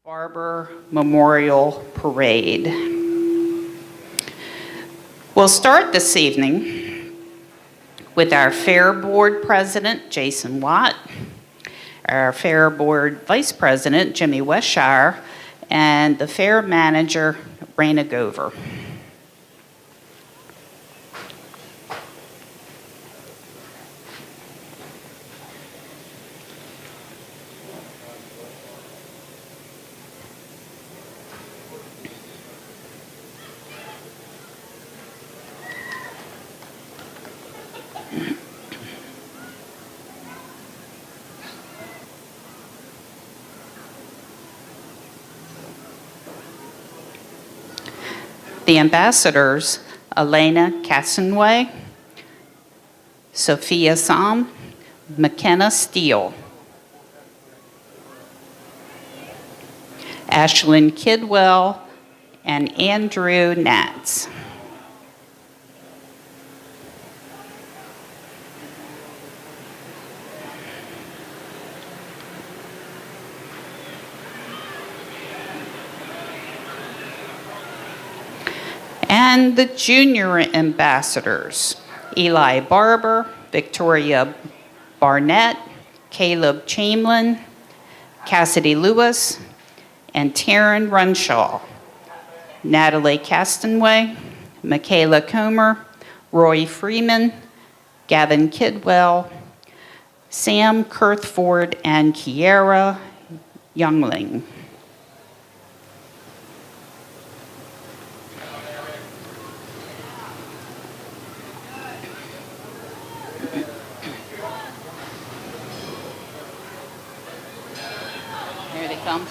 Barber Memorial Parade. We'll start this evening with our Fair Board President, Jason Watt, our Fair Board Vice President, Jimmy Westshire, and the Fair Manager, Raina Gover. The ambassadors, Elena Castonway, Sophia Sam, McKenna Steele, Ashlyn Kidwell, and Andrew Natz. And the junior ambassadors, Eli Barber, Victoria Barnett, Caleb Chamberlain, Cassidy Lewis, and Taryn Runshaw, Natalie Castonway, Michaela Comer, Roy Freeman, Gavin Kidwell, Sam Kurthford, and Kiera Youngling. Here they come.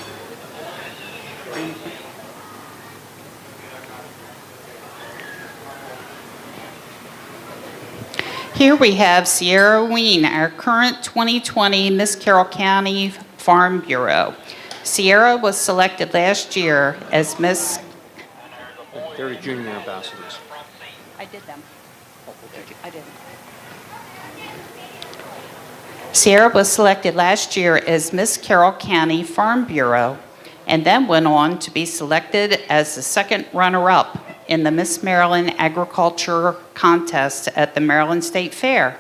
Here we have Sierra Ween, our current 2020 Miss Carroll County Farm Bureau. Sierra was selected last year as Miss... They're the junior ambassadors. I did them. I did. Sierra was selected last year as Miss Carroll County Farm Bureau and then went on to be selected as the second runner-up in the Miss Maryland Agriculture Contest at the Maryland State Fair.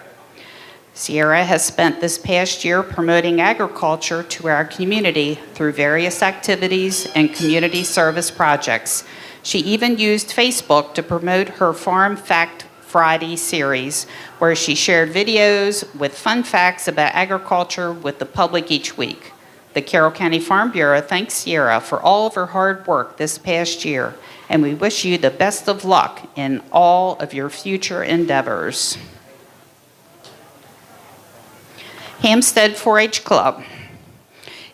Sierra has spent this past year promoting agriculture to our community through various activities and community service projects. She even used Facebook to promote her Farm Fact Friday series, where she shared videos with fun facts about agriculture with the public each week. The Carroll County Farm Bureau thanks Sierra for all of her hard work this past year, and we wish you the best of luck in all of your future endeavors. Hampstead 4-H Club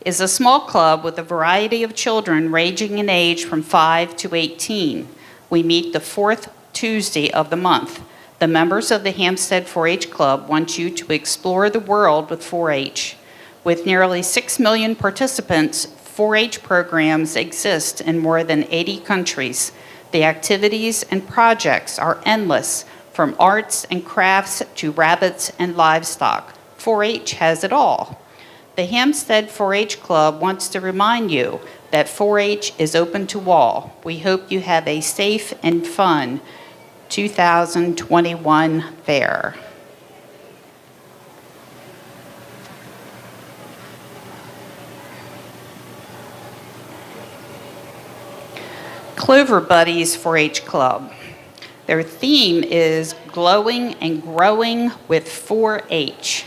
is a small club with a variety of children ranging in age from 5 to 18. We meet the fourth Tuesday of the month. The members of the Hampstead 4-H Club want you to explore the world with 4-H. With nearly 6 million participants, 4-H programs exist in more than 80 countries. The activities and projects are endless, from arts and crafts to rabbits and livestock. 4-H has it all. The Hampstead 4-H Club wants to remind you that 4-H is open to all. We hope you have a safe and fun 2021 fair. Clover Buddies 4-H Club. Their theme is glowing and growing with 4-H.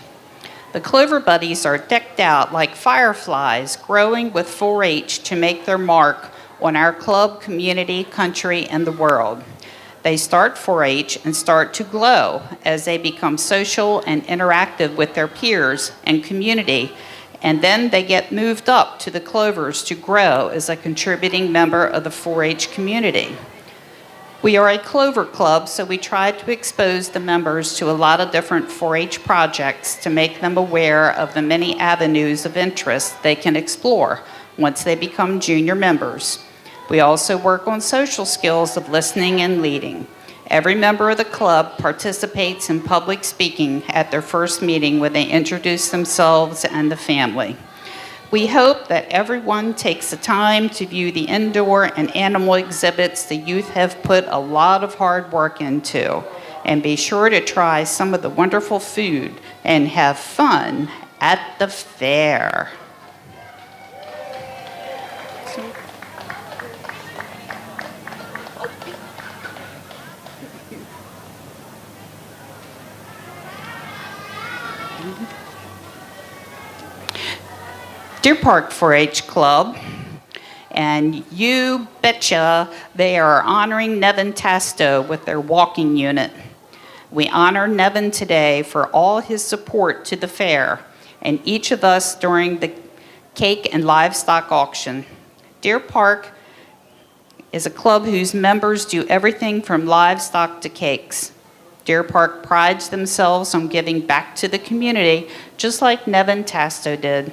The Clover Buddies are decked out like fireflies, growing with 4-H to make their mark on our club, community, country, and the world. They start 4-H and start to glow as they become social and interactive with their peers and community, and then they get moved up to the Clovers to grow as a contributing member of the 4-H community. We are a Clover Club, so we try to expose the members to a lot of different 4-H projects to make them aware of the many avenues of interest they can explore once they become junior members. We also work on social skills of listening and leading. Every member of the club participates in public speaking at their first meeting when they introduce themselves and the family. We hope that everyone takes the time to view the indoor and animal exhibits the youth have put a lot of hard work into, and be sure to try some of the wonderful food and have fun at the fair. Deer Park 4-H Club, and you betcha they are honoring Nevin Tasto with their walking unit. We honor Nevin today for all his support to the fair and each of us during the cake and livestock auction. Deer Park is a club whose members do everything from livestock to cakes. Deer Park prides themselves on giving back to the community, just like Nevin Tasto did.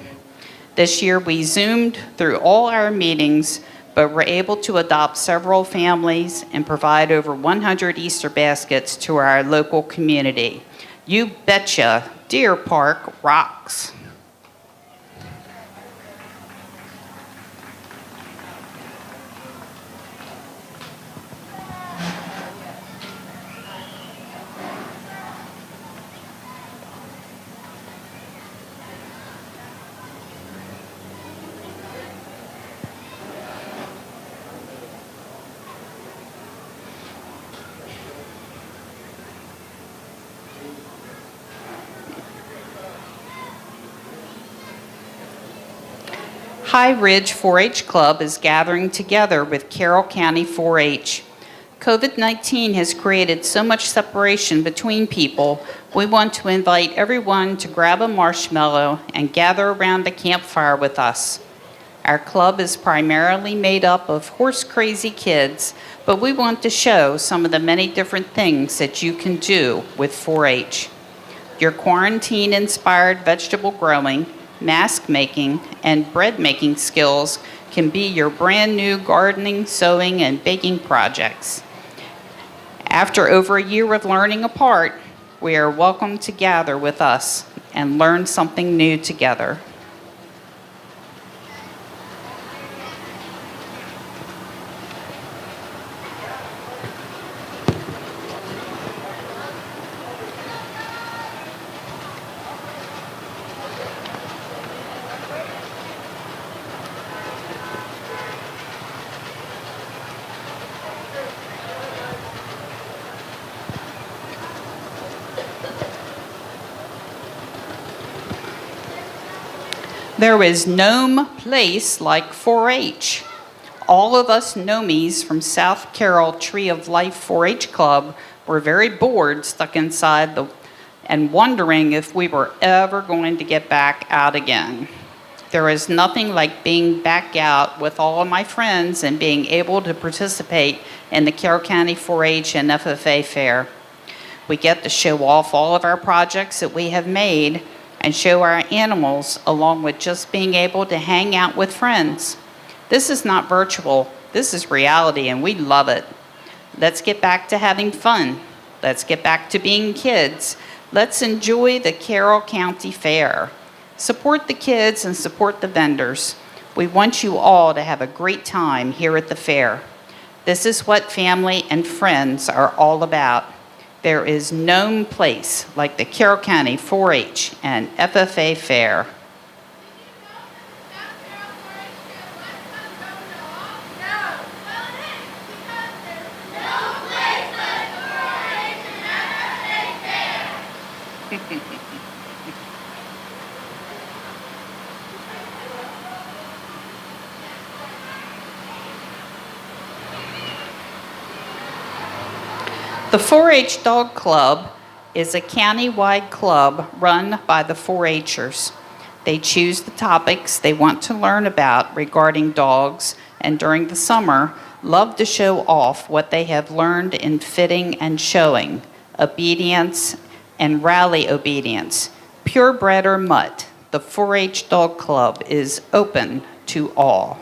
This year we Zoomed through all our meetings, but were able to adopt several families and provide over 100 Easter baskets to our local community. You betcha, Deer Park rocks. High Ridge 4-H Club is gathering together with Carroll County 4-H. COVID-19 has created so much separation between people, we want to invite everyone to grab a marshmallow and gather around the campfire with us. Our club is primarily made up of horse-crazy kids, but we want to show some of the many different things that you can do with 4-H. Your quarantine-inspired vegetable growing, mask making, and bread making skills can be your brand new gardening, sewing, and baking projects. After over a year of learning apart, we are welcome to gather with us and learn something new together. There is no place like 4-H. All of us Nomies from South Carroll Tree of Life 4-H Club were very bored stuck inside and wondering if we were ever going to get back out again. There is nothing like being back out with all of my friends and being able to participate in the Carroll County 4-H and FFA fair. We get to show off all of our projects that we have made and show our animals, along with just being able to hang out with friends. This is not virtual, this is reality, and we love it. Let's get back to having fun. Let's get back to being kids. Let's enjoy the Carroll County Fair. Support the kids and support the vendors. We want you all to have a great time here at the fair. This is what family and friends are all about. There is no place like the Carroll County 4-H and FFA Fair. The 4-H Dog Club is a county-wide club run by the 4-Hers. They choose the topics they want to learn about regarding dogs, and during the summer, love to show off what they have learned in fitting and showing, obedience, and rally obedience. Purebred or mutt, the 4-H Dog Club is open to all.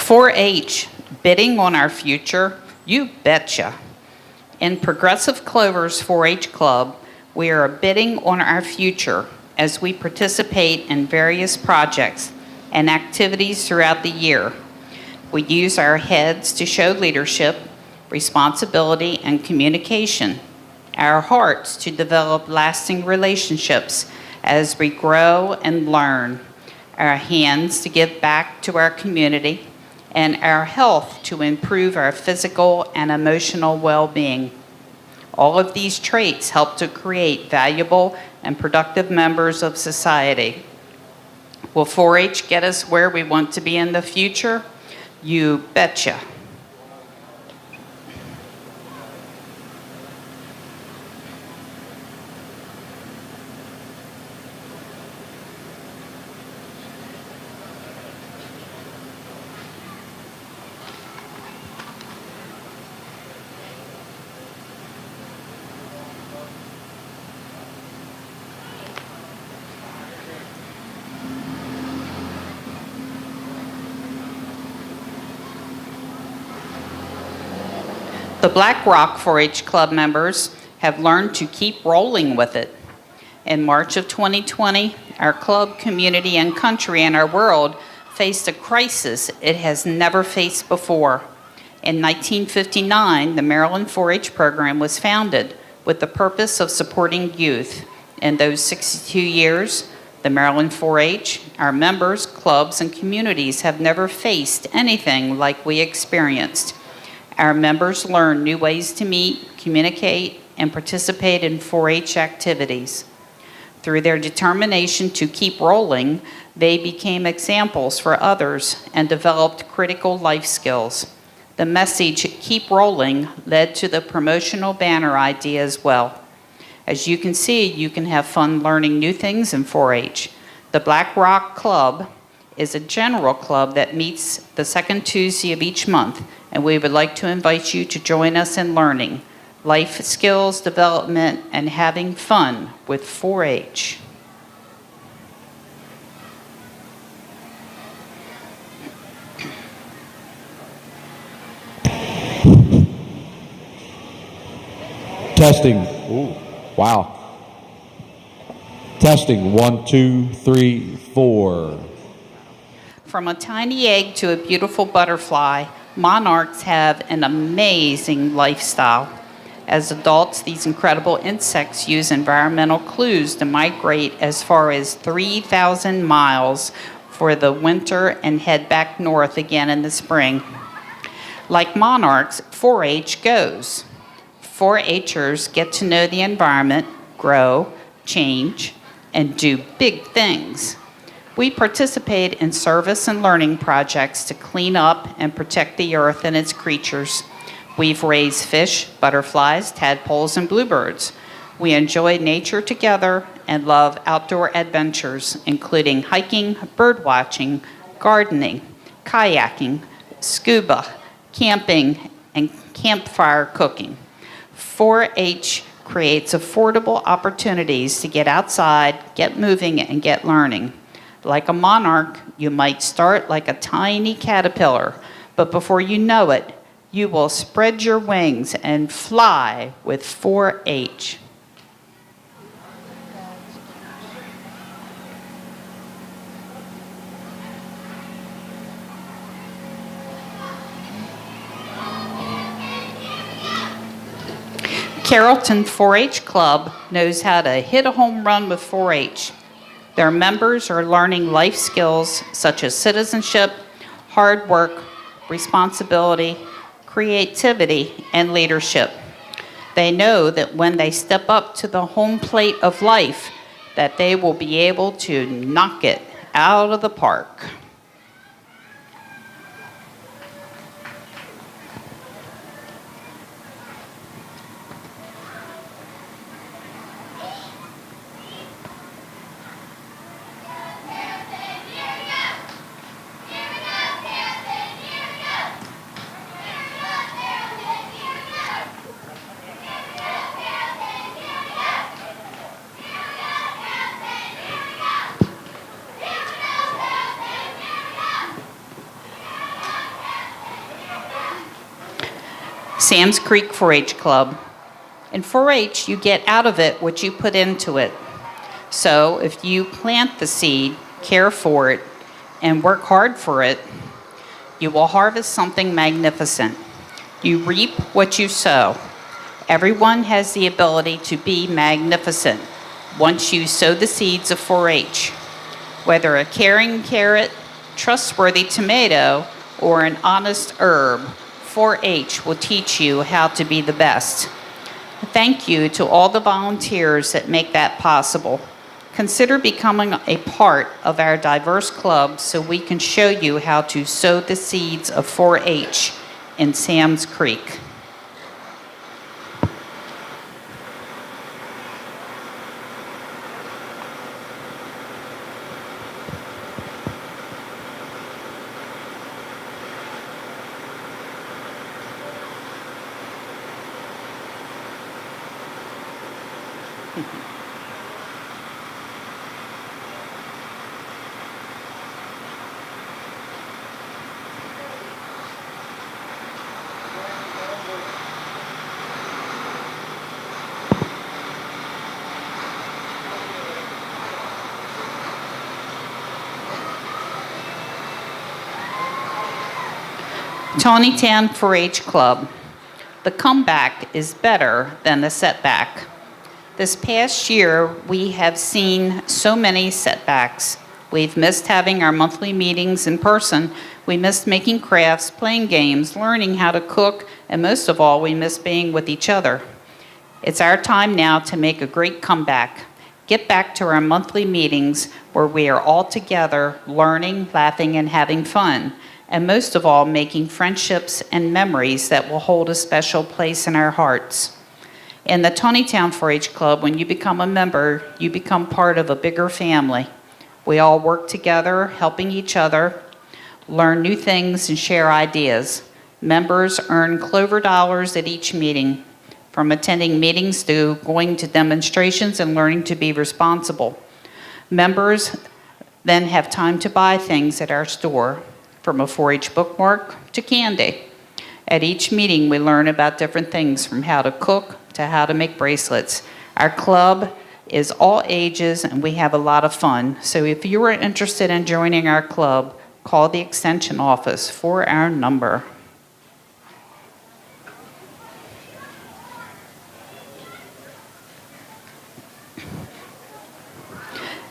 4-H, bidding on our future? You betcha. In Progressive Clover's 4-H Club, we are bidding on our future as we participate in various projects and activities throughout the year. We use our heads to show leadership, responsibility, and communication, our hearts to develop lasting relationships as we grow and learn, our hands to give back to our community, and our health to improve our physical and emotional well-being. All of these traits help to create valuable and productive members of society. Will 4-H get us where we want to be in the future? You betcha. The Black Rock 4-H Club members have learned to keep rolling with it. In March of 2020, our club, community, and country and our world faced a crisis it has never faced before. In 1959, the Maryland 4-H program was founded with the purpose of supporting youth. In those 62 years, the Maryland 4-H, our members, clubs, and communities have never faced anything like we experienced. Our members learn new ways to meet, communicate, and participate in 4-H activities. Through their determination to keep rolling, they became examples for others and developed critical life skills. The message, "Keep Rolling," led to the promotional banner idea as well. As you can see, you can have fun learning new things in 4-H. The Black Rock Club is a general club that meets the second Tuesday of each month, and we would like to invite you to join us in learning life skills development and having fun with 4-H. Testing. Ooh, wow. Testing. 1, 2, 3, 4. From a tiny egg to a beautiful butterfly, monarchs have an amazing lifestyle. As adults, these incredible insects use environmental clues to migrate as far as 3,000 miles for the winter and head back north again in the spring. Like monarchs, 4-H goes. 4-Hers get to know the environment, grow, change, and do big things. We participate in service and learning projects to clean up and protect the earth and its creatures. We've raised fish, butterflies, tadpoles, and bluebirds. We enjoy nature together and love outdoor adventures, including hiking, bird watching, gardening, kayaking, scuba, camping, and campfire cooking. 4-H creates affordable opportunities to get outside, get moving, and get learning. Like a monarch, you might start like a tiny caterpillar, but before you know it, you will spread your wings and fly with 4-H. Carrollton 4-H Club knows how to hit a home run with 4-H. Their members are learning life skills such as citizenship, hard work, responsibility, creativity, and leadership. They know that when they step up to the home plate of life, that they will be able to knock it out of the park. Sam's Creek 4-H Club. In 4-H, you get out of it what you put into it. So if you plant the seed, care for it, and work hard for it, you will harvest something magnificent. You reap what you sow. Everyone has the ability to be magnificent once you sow the seeds of 4-H. Whether a caring carrot, trustworthy tomato, or an honest herb, 4-H will teach you how to be the best. Thank you to all the volunteers that make that possible. Consider becoming a part of our diverse club so we can show you how to sow the seeds of 4-H in Sam's Creek. Tonytown 4-H Club. The comeback is better than the setback. This past year, we have seen so many setbacks. We've missed having our monthly meetings in person. We missed making crafts, playing games, learning how to cook, and most of all, we miss being with each other. It's our time now to make a great comeback. Get back to our monthly meetings where we are all together, learning, laughing, and having fun. And most of all, making friendships and memories that will hold a special place in our hearts. In the Tonytown 4-H Club, when you become a member, you become part of a bigger family. We all work together, helping each other, learn new things, and share ideas. Members earn Clover dollars at each meeting, from attending meetings to going to demonstrations and learning to be responsible. Members then have time to buy things at our store, from a 4-H bookmark to candy. At each meeting, we learn about different things, from how to cook to how to make bracelets. Our club is all ages, and we have a lot of fun. So if you are interested in joining our club, call the extension office for our number.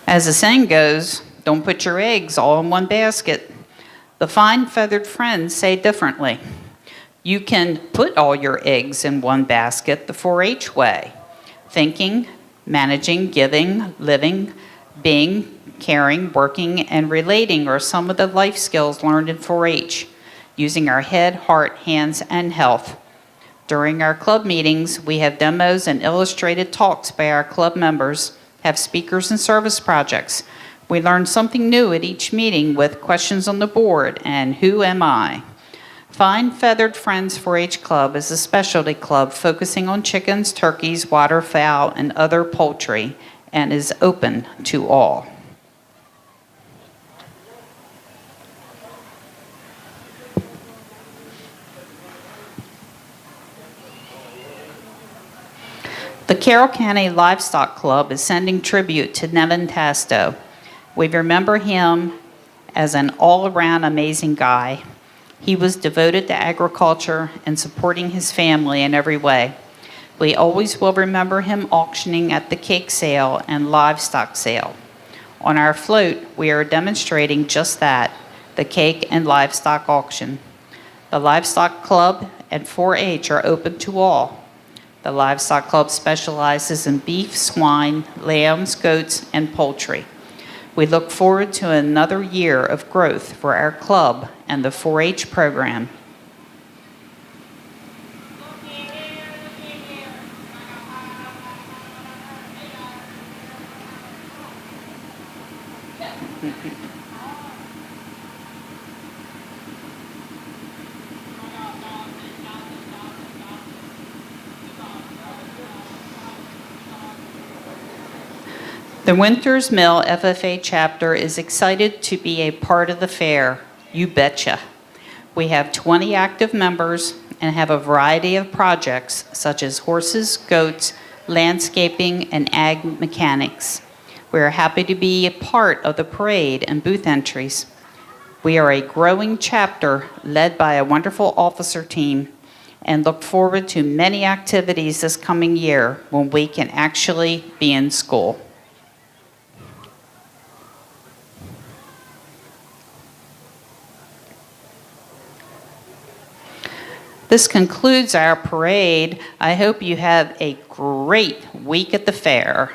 As the saying goes, don't put your eggs all in one basket. The fine feathered friends say differently. You can put all your eggs in one basket the 4-H way. Thinking, managing, giving, living, being, caring, working, and relating are some of the life skills learned in 4-H, using our head, heart, hands, and health. During our club meetings, we have demos and illustrated talks by our club members, have speakers and service projects. We learn something new at each meeting with questions on the board and who am I? Fine Feathered Friends 4-H Club is a specialty club focusing on chickens, turkeys, waterfowl, and other poultry, and is open to all. The Carroll County Livestock Club is sending tribute to Nevin Tasto. We remember him as an all-around amazing guy. He was devoted to agriculture and supporting his family in every way. We always will remember him auctioning at the cake sale and livestock sale. On our float, we are demonstrating just that, the cake and livestock auction. The Livestock Club and 4-H are open to all. The Livestock Club specializes in beef, swine, lambs, goats, and poultry. We look forward to another year of growth for our club and the 4-H program. The Winters Mill Ffa chapter is excited to be a part of the fair. You betcha. We have 20 active members and have a variety of projects such as horses, goats, landscaping, and ag mechanics. We are happy to be a part of the parade and booth entries. We are a growing chapter led by a wonderful officer team and look forward to many activities this coming year when we can actually be in school. This concludes our parade. I hope you have a great week at the fair.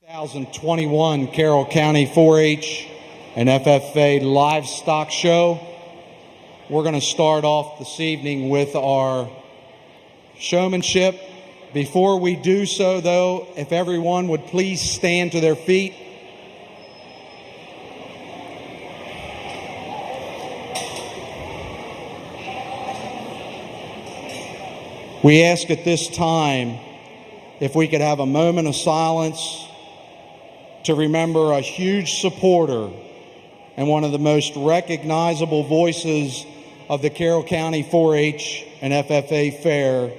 2021 Carroll County 4-H and FFA Livestock Show. We're going to start off this evening with our showmanship. Before we do so, though, if everyone would please stand to their feet. We ask at this time if we could have a moment of silence to remember a huge supporter and one of the most recognizable voices of the Carroll County 4-H and FFA Fair,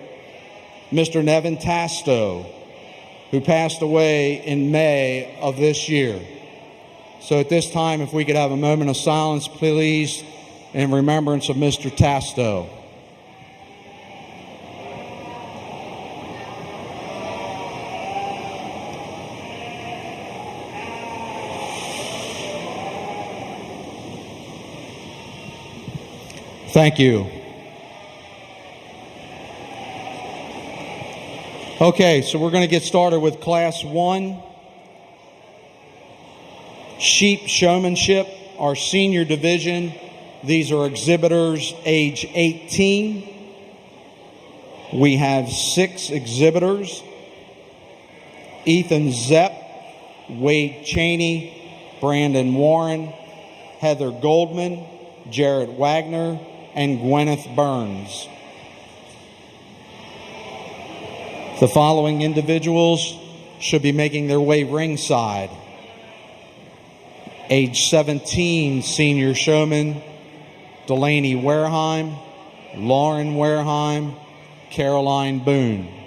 Mr. Nevin Tasto, who passed away in May of this year. So at this time, if we could have a moment of silence, please, in remembrance of Mr. Tasto. Thank you. Okay, so we're going to get started with Class 1, Sheep Showmanship, our senior division. These are exhibitors age 18. We have 6 exhibitors: Ethan Zepp, Wade Cheney, Brandon Warren, Heather Goldman, Jarrett Wagner, and Gwyneth Burns. The following individuals should be making their way ringside. Age 17 senior showman Delaney Wareheim, Lauren Wareheim, Caroline Boone.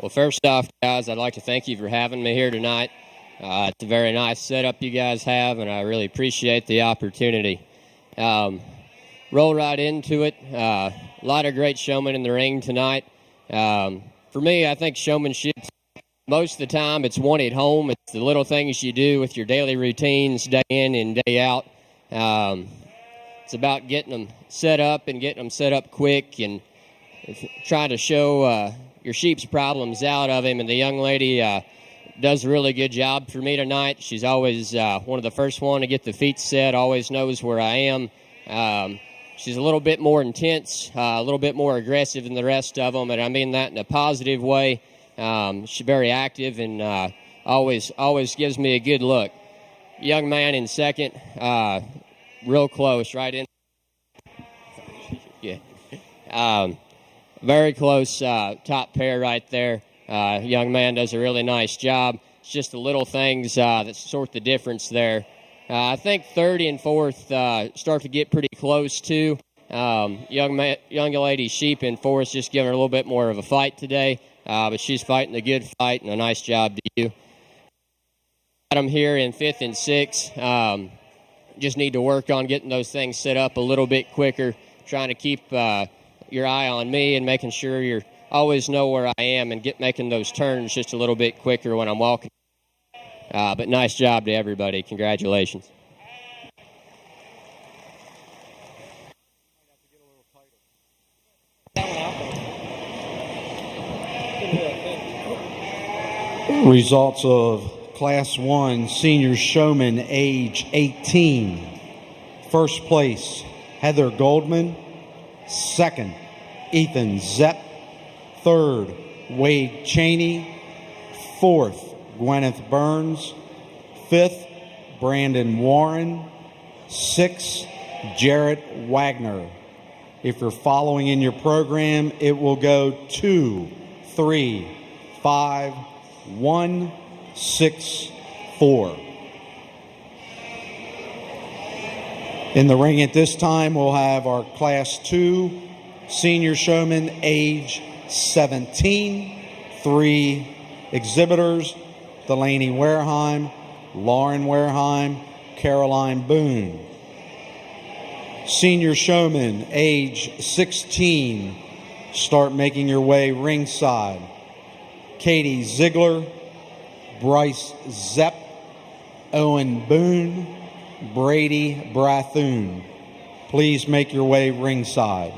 Well, first off, guys, I'd like to thank you for having me here tonight. It's a very nice setup you guys have, and I really appreciate the opportunity. Roll right into it. A lot of great showmen in the ring tonight. For me, I think showmanship, most of the time, it's won at home. It's the little things you do with your daily routines, day in and day out. It's about getting them set up and getting them set up quick and trying to show your sheep's problems out of him. And the young lady does a really good job for me tonight. She's always one of the first one to get the feet set, always knows where I am. She's a little bit more intense, a little bit more aggressive than the rest of them, and I mean that in a positive way. She's very active and always gives me a good look. Young man in second, real close, right in. Yeah. Very close top pair right there. Young man does a really nice job. It's just the little things that sort the difference there. I think third and fourth start to get pretty close too. Young lady sheep in fourth, just giving her a little bit more of a fight today, but she's fighting a good fight, and a nice job to you. Got them here in fifth and sixth. Just need to work on getting those things set up a little bit quicker, trying to keep your eye on me and making sure you always know where I am and making those turns just a little bit quicker when I'm walking. But nice job to everybody. Congratulations. Results of Class 1 Senior Showman, age 18. First place, Heather Goldman. Second, Ethan Zepp. Third, Wade Cheney. Fourth, Gwyneth Burns. Fifth, Brandon Warren. Sixth, Jarrett Wagner. If you're following in your program, it will go 2, 3, 5, 1, 6, 4. In the ring at this time, we'll have our Class 2 Senior Showman, age 17. 3 exhibitors, Delaney Wareheim, Lauren Wareheim, Caroline Boone. Senior Showman, age 16. Start making your way ringside. Katie Ziegler, Bryce Zepp, Owen Boone, Brady Brathoon. Please make your way ringside.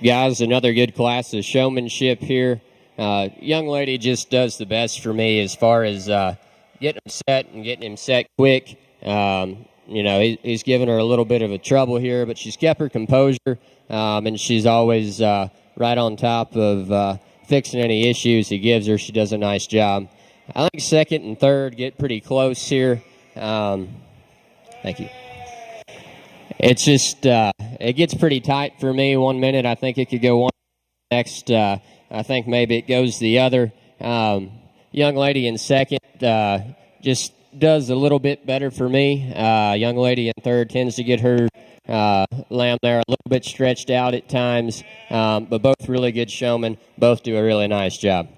Guys, another good class of showmanship here. Young lady just does the best for me as far as getting him set and getting him set quick. He's given her a little bit of a trouble here, but she's kept her composure, and she's always right on top of fixing any issues he gives her. She does a nice job. I think second and third get pretty close here. Thank you. It's just, it gets pretty tight for me. 1 minute, I think it could go one. Next, I think maybe it goes the other. Young lady in second just does a little bit better for me. Young lady in third tends to get her lamb there a little bit stretched out at times, but both really good showmen. Both do a really nice job.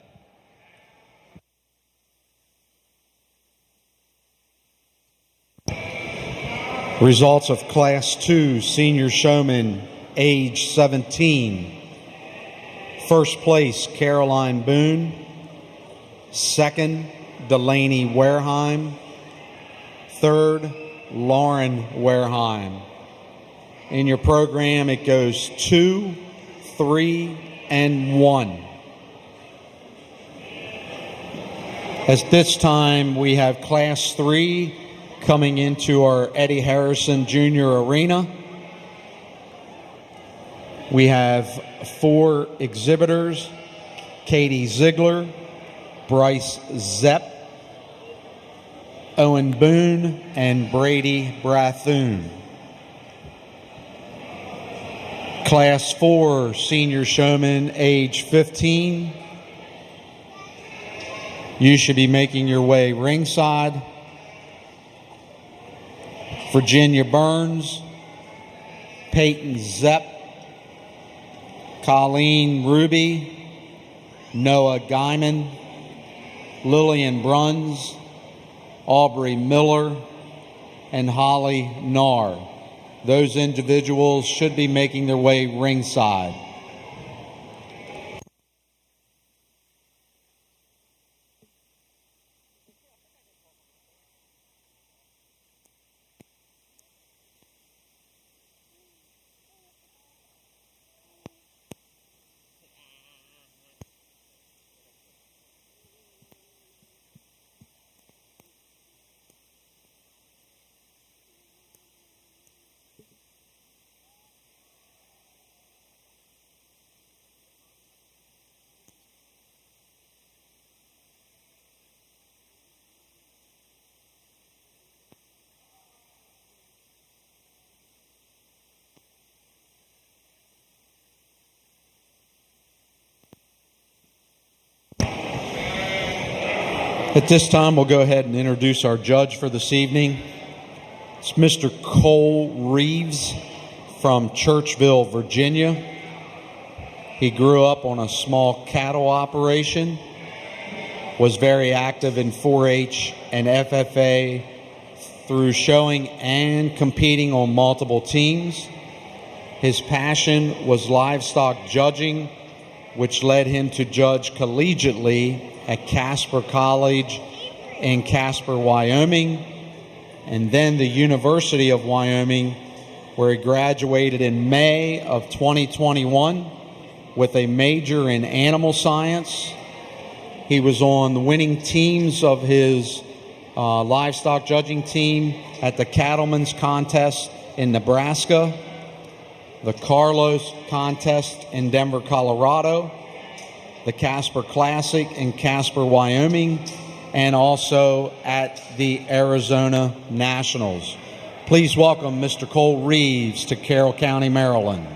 Results of Class 2 Senior Showman, age 17. First place, Caroline Boone. Second, Delaney Wareheim. Third, Lauren Wareheim. In your program, it goes 2, 3, and 1. At this time, we have Class 3 coming into our Eddie Harrison Jr. Arena. We have 4 exhibitors: Katie Ziegler, Bryce Zepp, Owen Boone, and Brady Brathoon. Class 4 Senior Showman, age 15. You should be making your way ringside. Virginia Burns, Peyton Zepp, Colleen Ruby, Noah Guyman, Lillian Bruns, Aubrey Miller, and Holly Narr. Those individuals should be making their way ringside. At this time, we'll go ahead and introduce our judge for this evening. It's Mr. Cole Reeves from Churchville, Virginia. He grew up on a small cattle operation, was very active in 4-H and FFA through showing and competing on multiple teams. His passion was livestock judging, which led him to judge collegiately at Casper College in Casper, Wyoming, and then the University of Wyoming, where he graduated in May of 2021 with a major in animal science. He was on the winning teams of his livestock judging team at the Cattlemen's Contest in Nebraska, the Carlos Contest in Denver, Colorado, the Casper Classic in Casper, Wyoming, and also at the Arizona Nationals. Please welcome Mr. Cole Reeves to Carroll County, Maryland.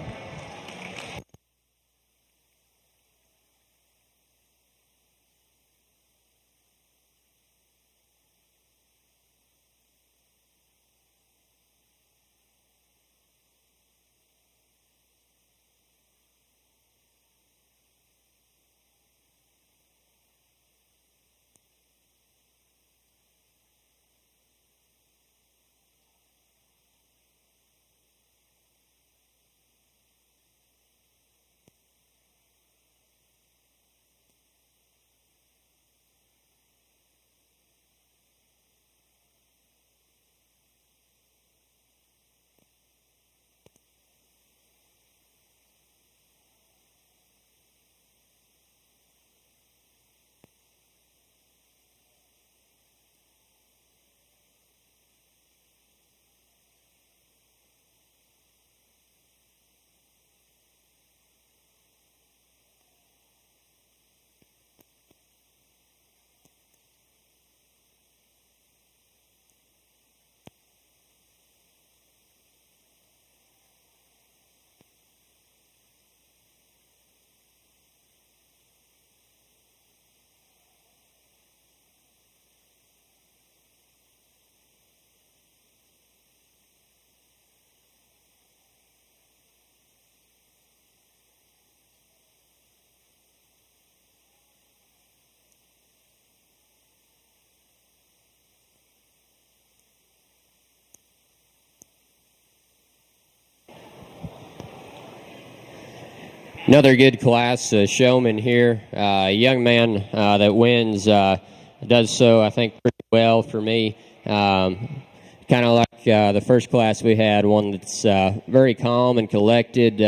Another good class, Showman here. A young man that wins does so, I think, pretty well for me. Kind of like the first class we had, one that's very calm and collected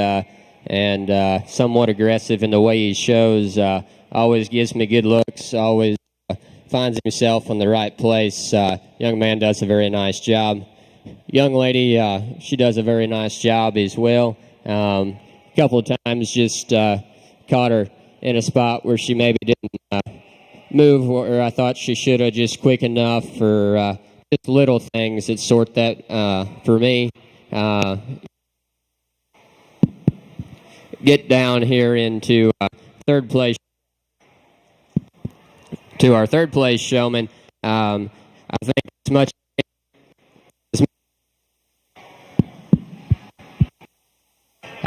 and somewhat aggressive in the way he shows. Always gives me good looks, always finds himself in the right place. Young man does a very nice job. Young lady, she does a very nice job as well. A couple of times just caught her in a spot where she maybe didn't move where I thought she should have, just quick enough for just little things that sort that for me. Get down here into third place, to our third place showman.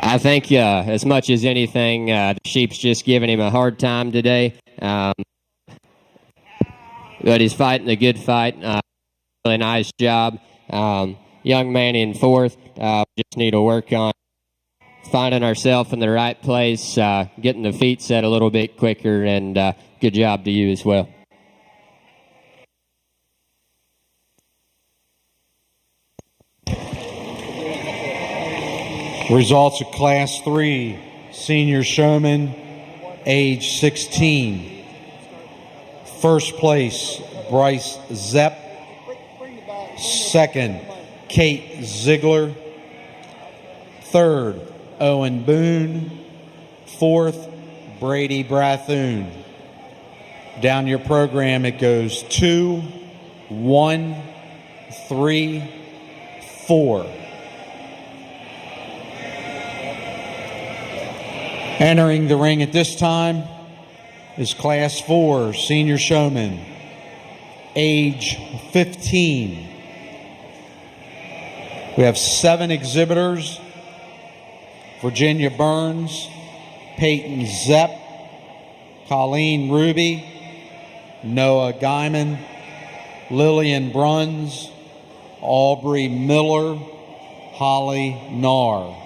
I think as much as anything, the sheep's just giving him a hard time today. But he's fighting a good fight. Really nice job. Young man in fourth. Just need to work on finding ourselves in the right place, getting the feet set a little bit quicker, and good job to you as well. Results of Class 3, Senior Showman, age 16. First place, Bryce Zepp. Second, Kate Ziegler. Third, Owen Boone. Fourth, Brady Brathoon. Down your program, it goes 2, 1, 3, 4. Entering the ring at this time is Class 4, Senior Showman, age 15. We have 7 exhibitors: Virginia Burns, Peyton Zepp, Colleen Ruby, Noah Guyman, Lillian Bruns, Aubrey Miller, Holly Narr.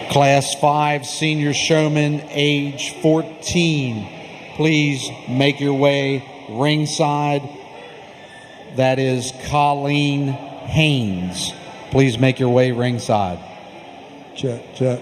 Class 5, Senior Showman, age 14. Please make your way ringside. That is Colleen Haynes. Please make your way ringside. Check, check.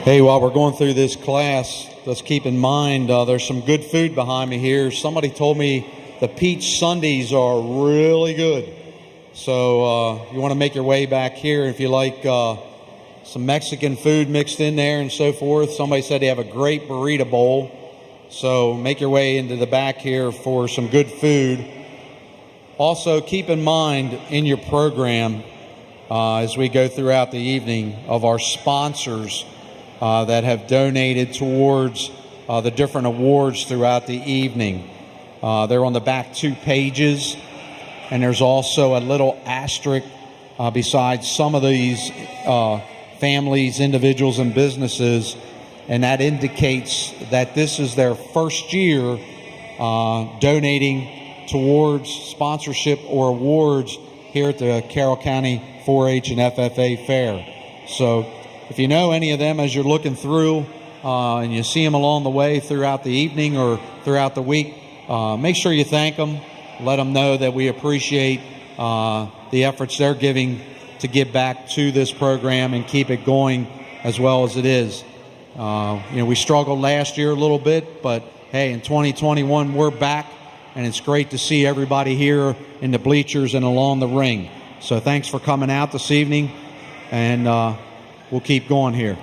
Hey, while we're going through this class, let's keep in mind there's some good food behind me here. Somebody told me the peach sundaes are really good. So you want to make your way back here. If you like some Mexican food mixed in there and so forth. Somebody said they have a great burrito bowl. So make your way into the back here for some good food. Also, keep in mind in your program as we go throughout the evening of our sponsors that have donated towards the different awards throughout the evening. They're on the back 2 pages, and there's also a little asterisk beside some of these families, individuals, and businesses, and that indicates that this is their first year donating towards sponsorship or awards here at the Carroll County 4-H and FFA Fair. So if you know any of them as you're looking through and you see them along the way throughout the evening or throughout the week, make sure you thank them. Let them know that we appreciate the efforts they're giving to give back to this program and keep it going as well as it is. We struggled last year a little bit, but hey, in 2021 we're back, and it's great to see everybody here in the bleachers and along the ring. So thanks for coming out this evening, and we'll keep going here.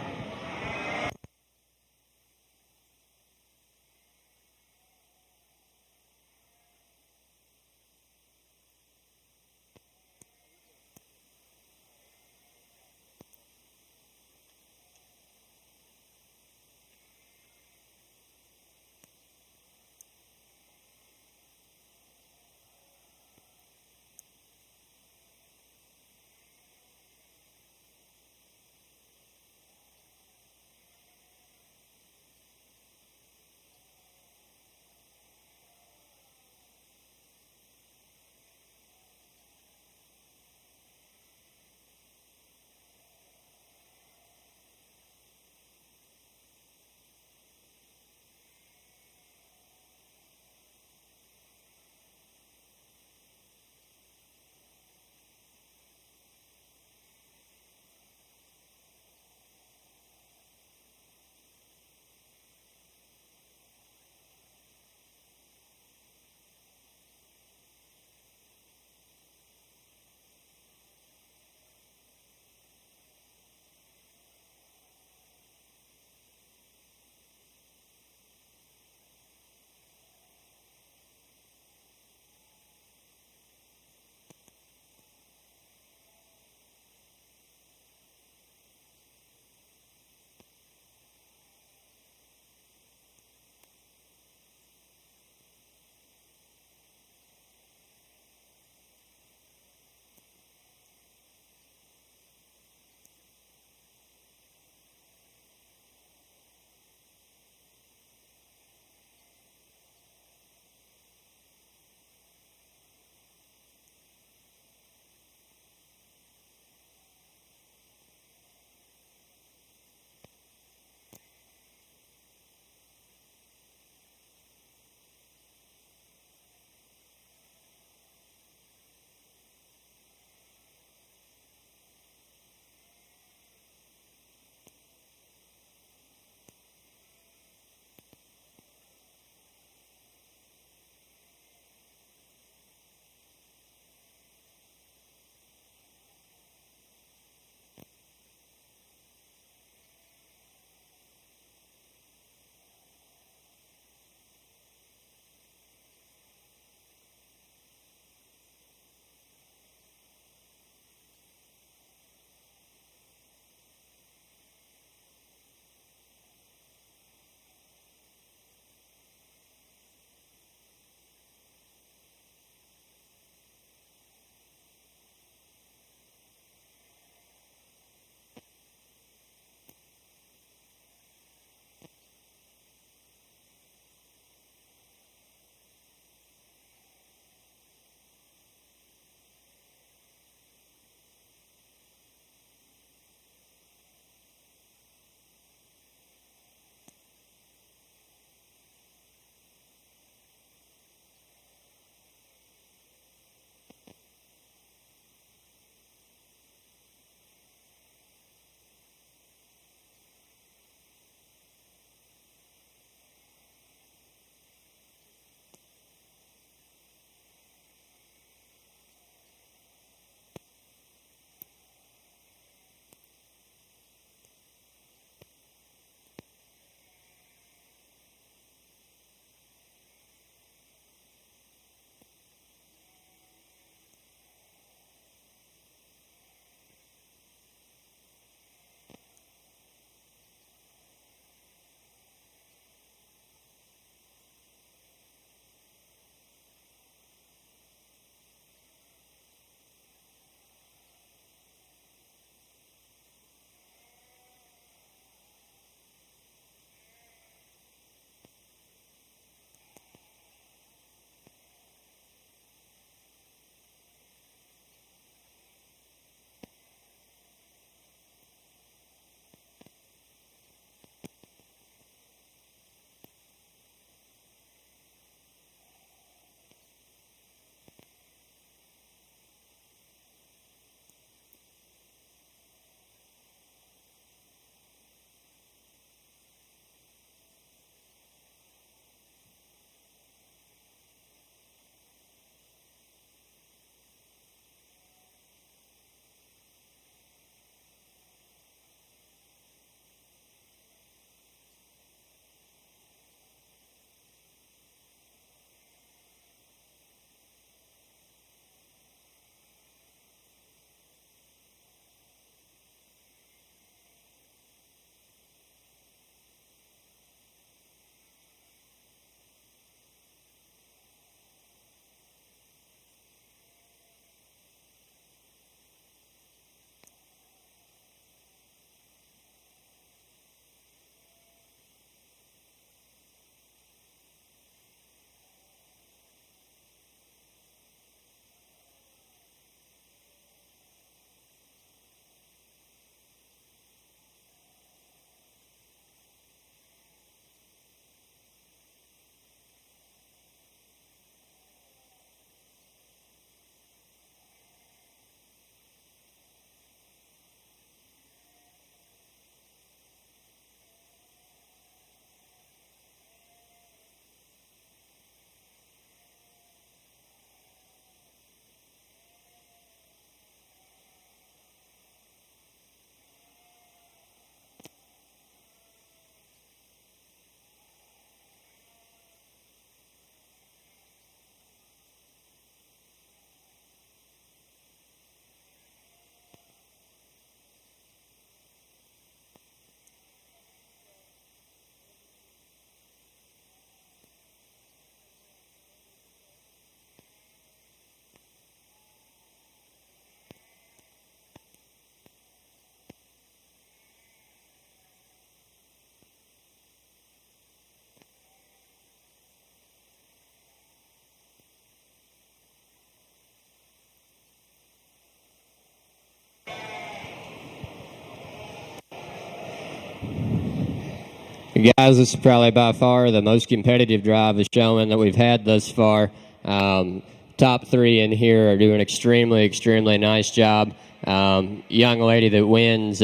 Guys, this is probably by far the most competitive drive of Showman that we've had thus far. Top three in here are doing extremely, extremely nice job. Young lady that wins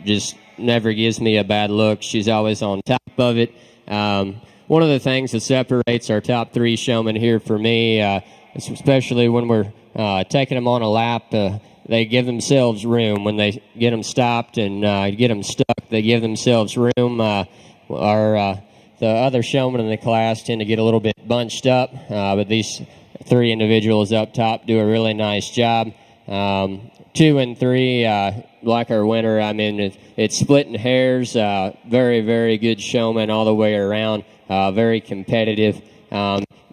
just never gives me a bad look. She's always on top of it. One of the things that separates our top three showmen here for me, especially when we're taking them on a lap, they give themselves room. When they get them stopped and get them stuck, they give themselves room. The other showmen in the class tend to get a little bit bunched up, but these three individuals up top do a really nice job. 2 and 3, like our winner, I mean, it's splitting hairs. Very, very good showman all the way around. Very competitive.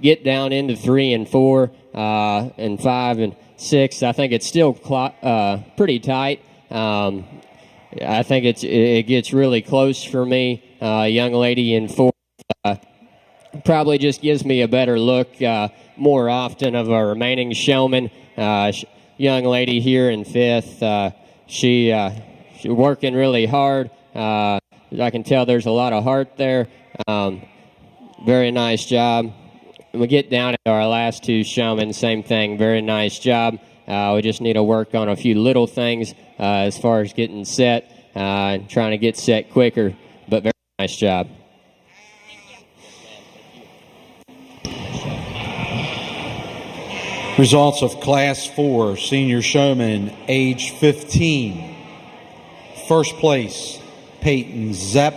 Get down into 3 and 4 and 5 and 6. I think it's still pretty tight. I think it gets really close for me. Young lady in 4 probably just gives me a better look more often of our remaining showmen. Young lady here in 5th, she's working really hard. I can tell there's a lot of heart there. Very nice job. When we get down to our last 2 showmen, same thing, very nice job. We just need to work on a few little things as far as getting set and trying to get set quicker, but very nice job. Results of Class 4 Senior Showman, age 15. First place, Peyton Zepp.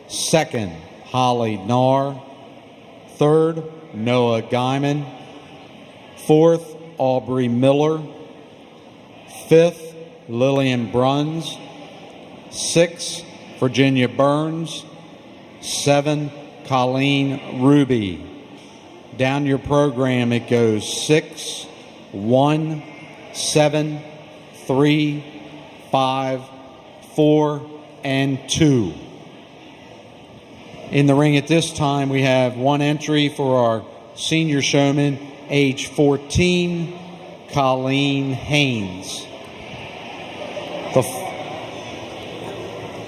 Second, Holly Narr. Third, Noah Guyman. Fourth, Aubrey Miller. Fifth, Lillian Bruns. Sixth, Virginia Burns. 7, Colleen Ruby. Down your program, it goes 6, 1, 7, 3, 5, 4, and 2. In the ring at this time, we have 1 entry for our senior showman, age 14, Colleen Haynes.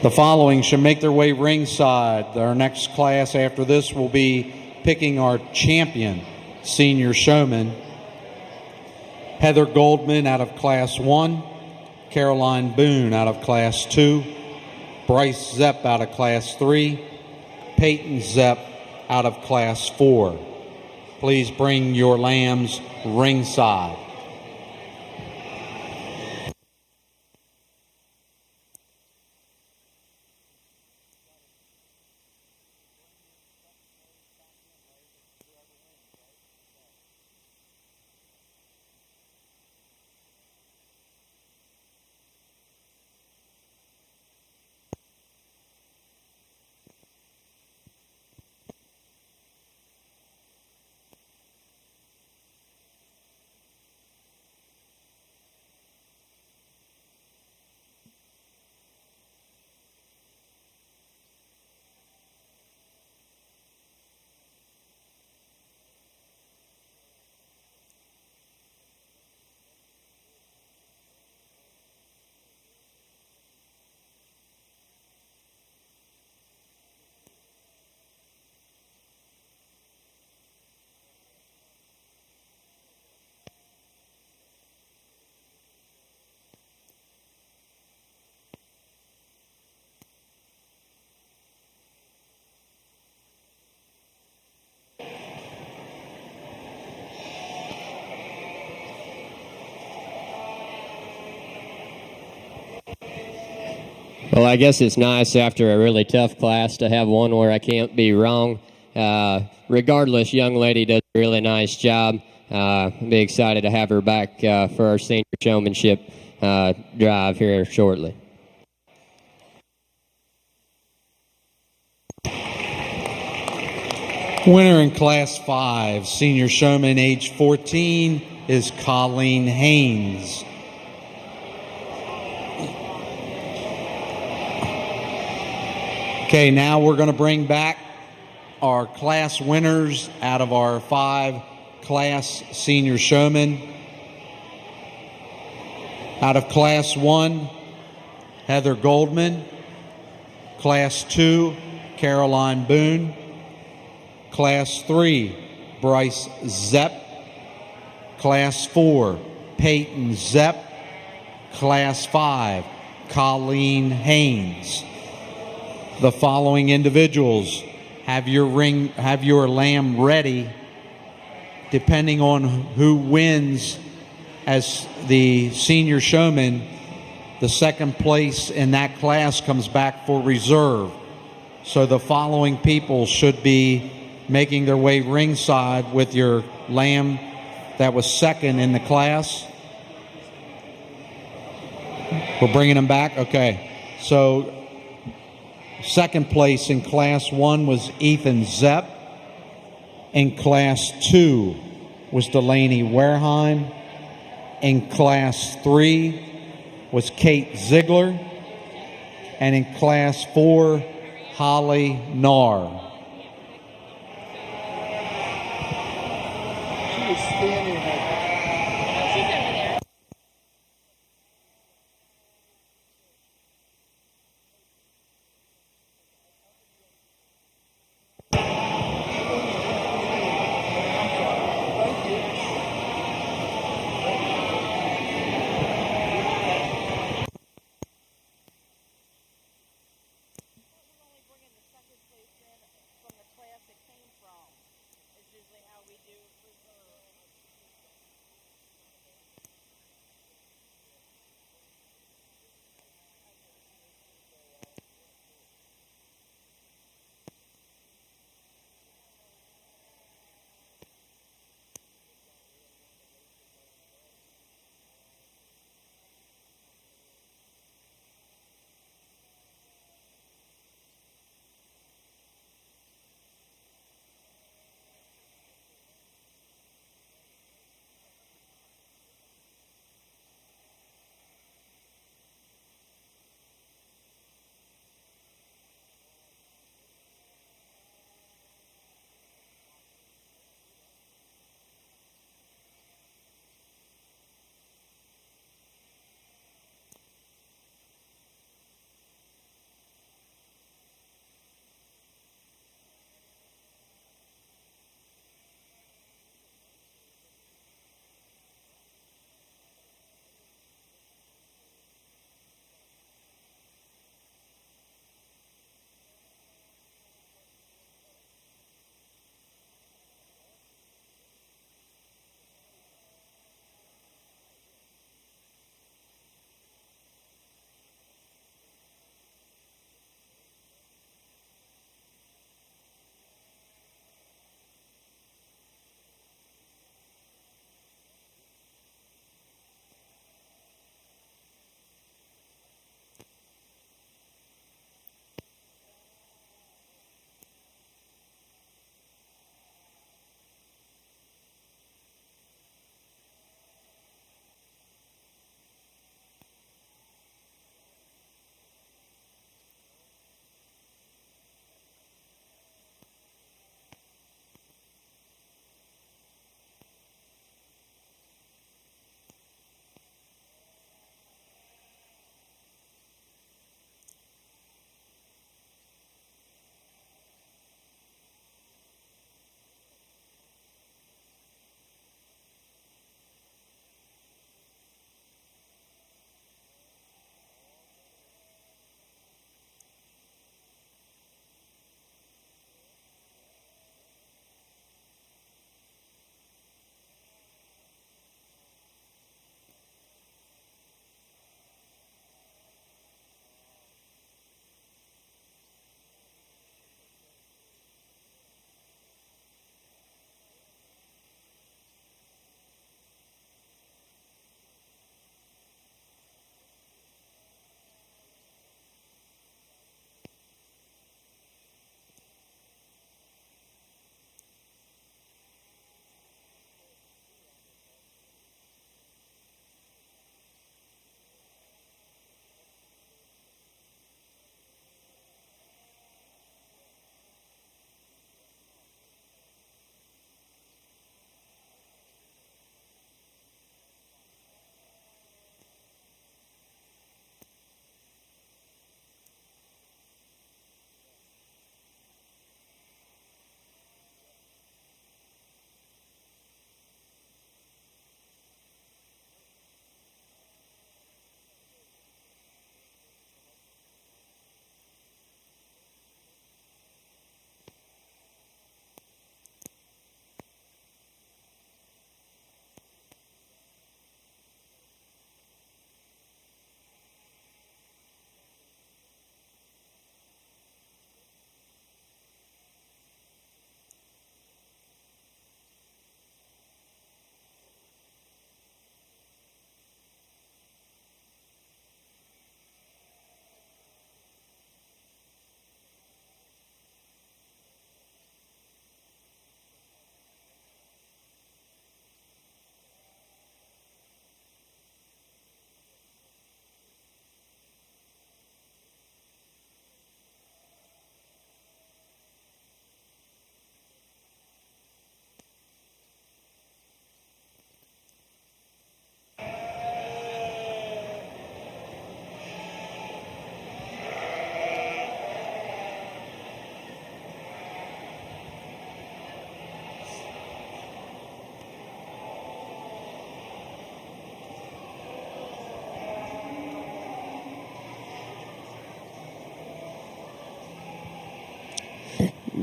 The following should make their way ringside. Our next class after this will be picking our champion senior showman. Heather Goldman out of Class 1, Caroline Boone out of Class 2, Bryce Zepp out of Class 3, Peyton Zepp out of Class 4. Please bring your lambs ringside. Well, I guess it's nice after a really tough class to have one where I can't be wrong. Regardless, young lady does a really nice job. I'll be excited to have her back for our senior showmanship drive here shortly. Winner in Class 5, senior showman, age 14, is Colleen Haynes. Okay, now we're going to bring back our class winners out of our 5 class senior showmen. Out of Class 1, Heather Goldman. Class 2, Caroline Boone. Class 3, Bryce Zepp. Class 4, Peyton Zepp. Class 5, Colleen Haynes. The following individuals have your lamb ready. Depending on who wins as the senior showman, the second place in that class comes back for reserve. So the following people should be making their way ringside with your lamb that was second in the class. We're bringing them back? Okay. So second place in Class 1 was Ethan Zepp. In Class 2 was Delaney Wareheim. In Class 3 was Kate Ziegler. And in Class 4, Holly Narr. She was standing there.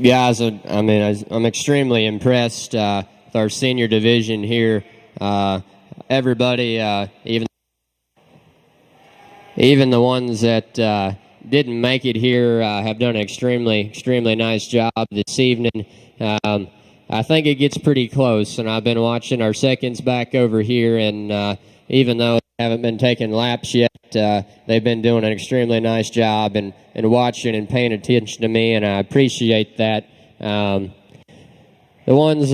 Guys, I'm extremely impressed with our senior division here. Everybody, even the ones that didn't make it here, have done an extremely nice job this evening. I think it gets pretty close, and I've been watching our seconds back over here, and even though they haven't been taking laps yet, they've been doing an extremely nice job and watching and paying attention to me, and I appreciate that. The ones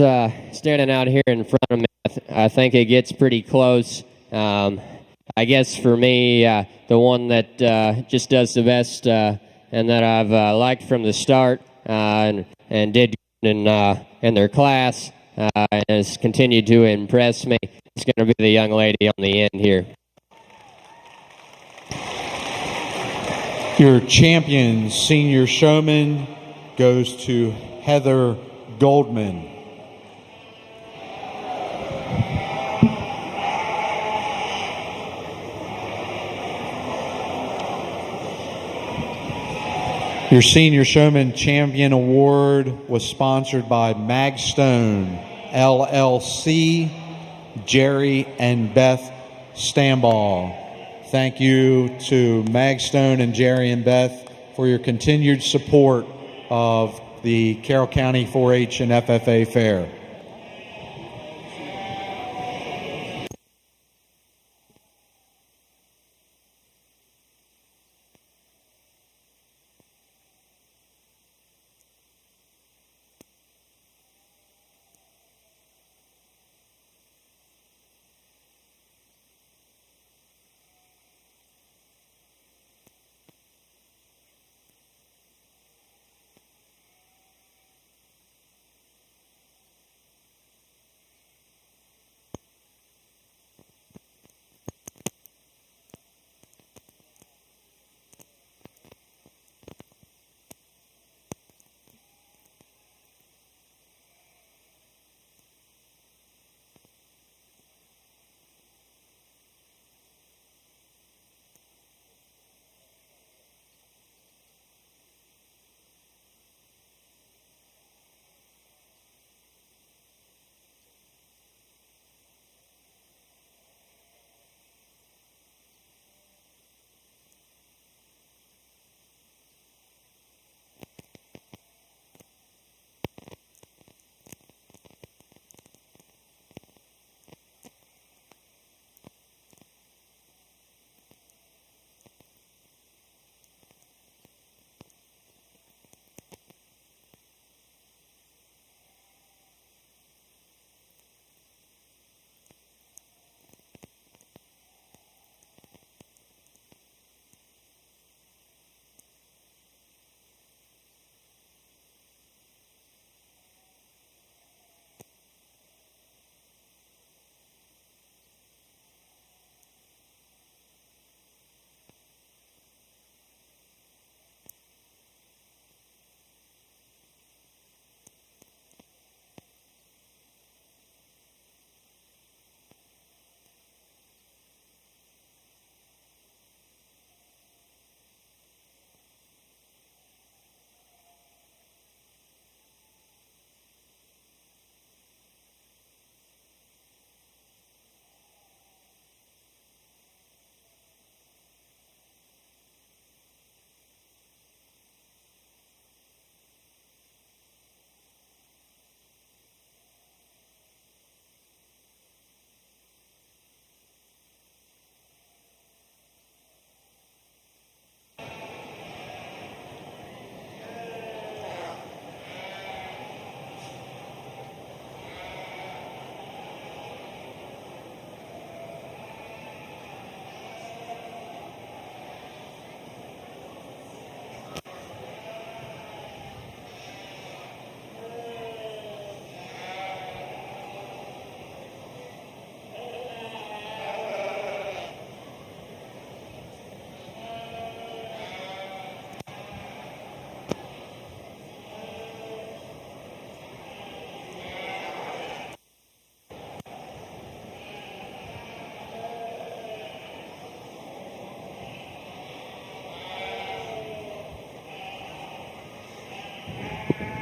standing out here in front of me, I think it gets pretty close. I guess for me, the one that just does the best and that I've liked from the start and did in their class and has continued to impress me, is going to be the young lady on the end here. Your champion senior showman goes to Heather Goldman. Your Senior Showman Champion Award was sponsored by Magstone, LLC, Jerry and Beth Stamball. Thank you to Magstone and Jerry and Beth for your continued support of the Carroll County 4-H and FFA Fair.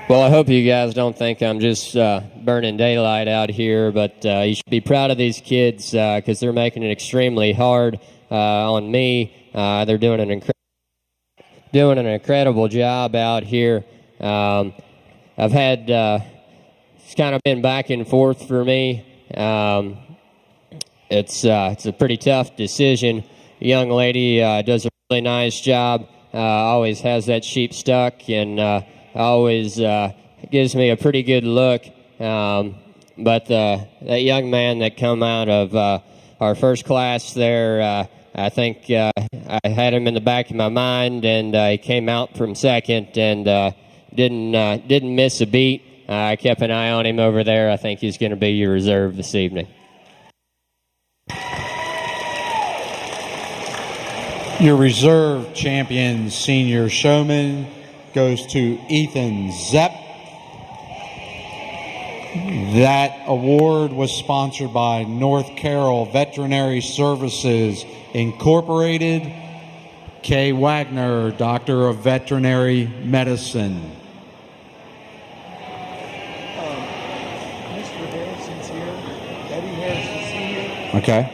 Well, I hope you guys don't think I'm just burning daylight out here, but you should be proud of these kids because they're making it extremely hard on me. They're doing an incredible job out here. I've had it's kind of been back and forth for me. It's a pretty tough decision. The young lady does a really nice job. Always has that sheep stuck and always gives me a pretty good look. But that young man that come out of our first class there, I think I had him in the back of my mind, and he came out from second and didn't miss a beat. I kept an eye on him over there. I think he's going to be your reserve this evening. Your reserve champion senior showman goes to Ethan Zepp. That award was sponsored by North Carroll Veterinary Services Incorporated. Kay Wagner, Doctor of Veterinary Medicine. Mr. Harrison's here. Eddie Harrison's here. Okay.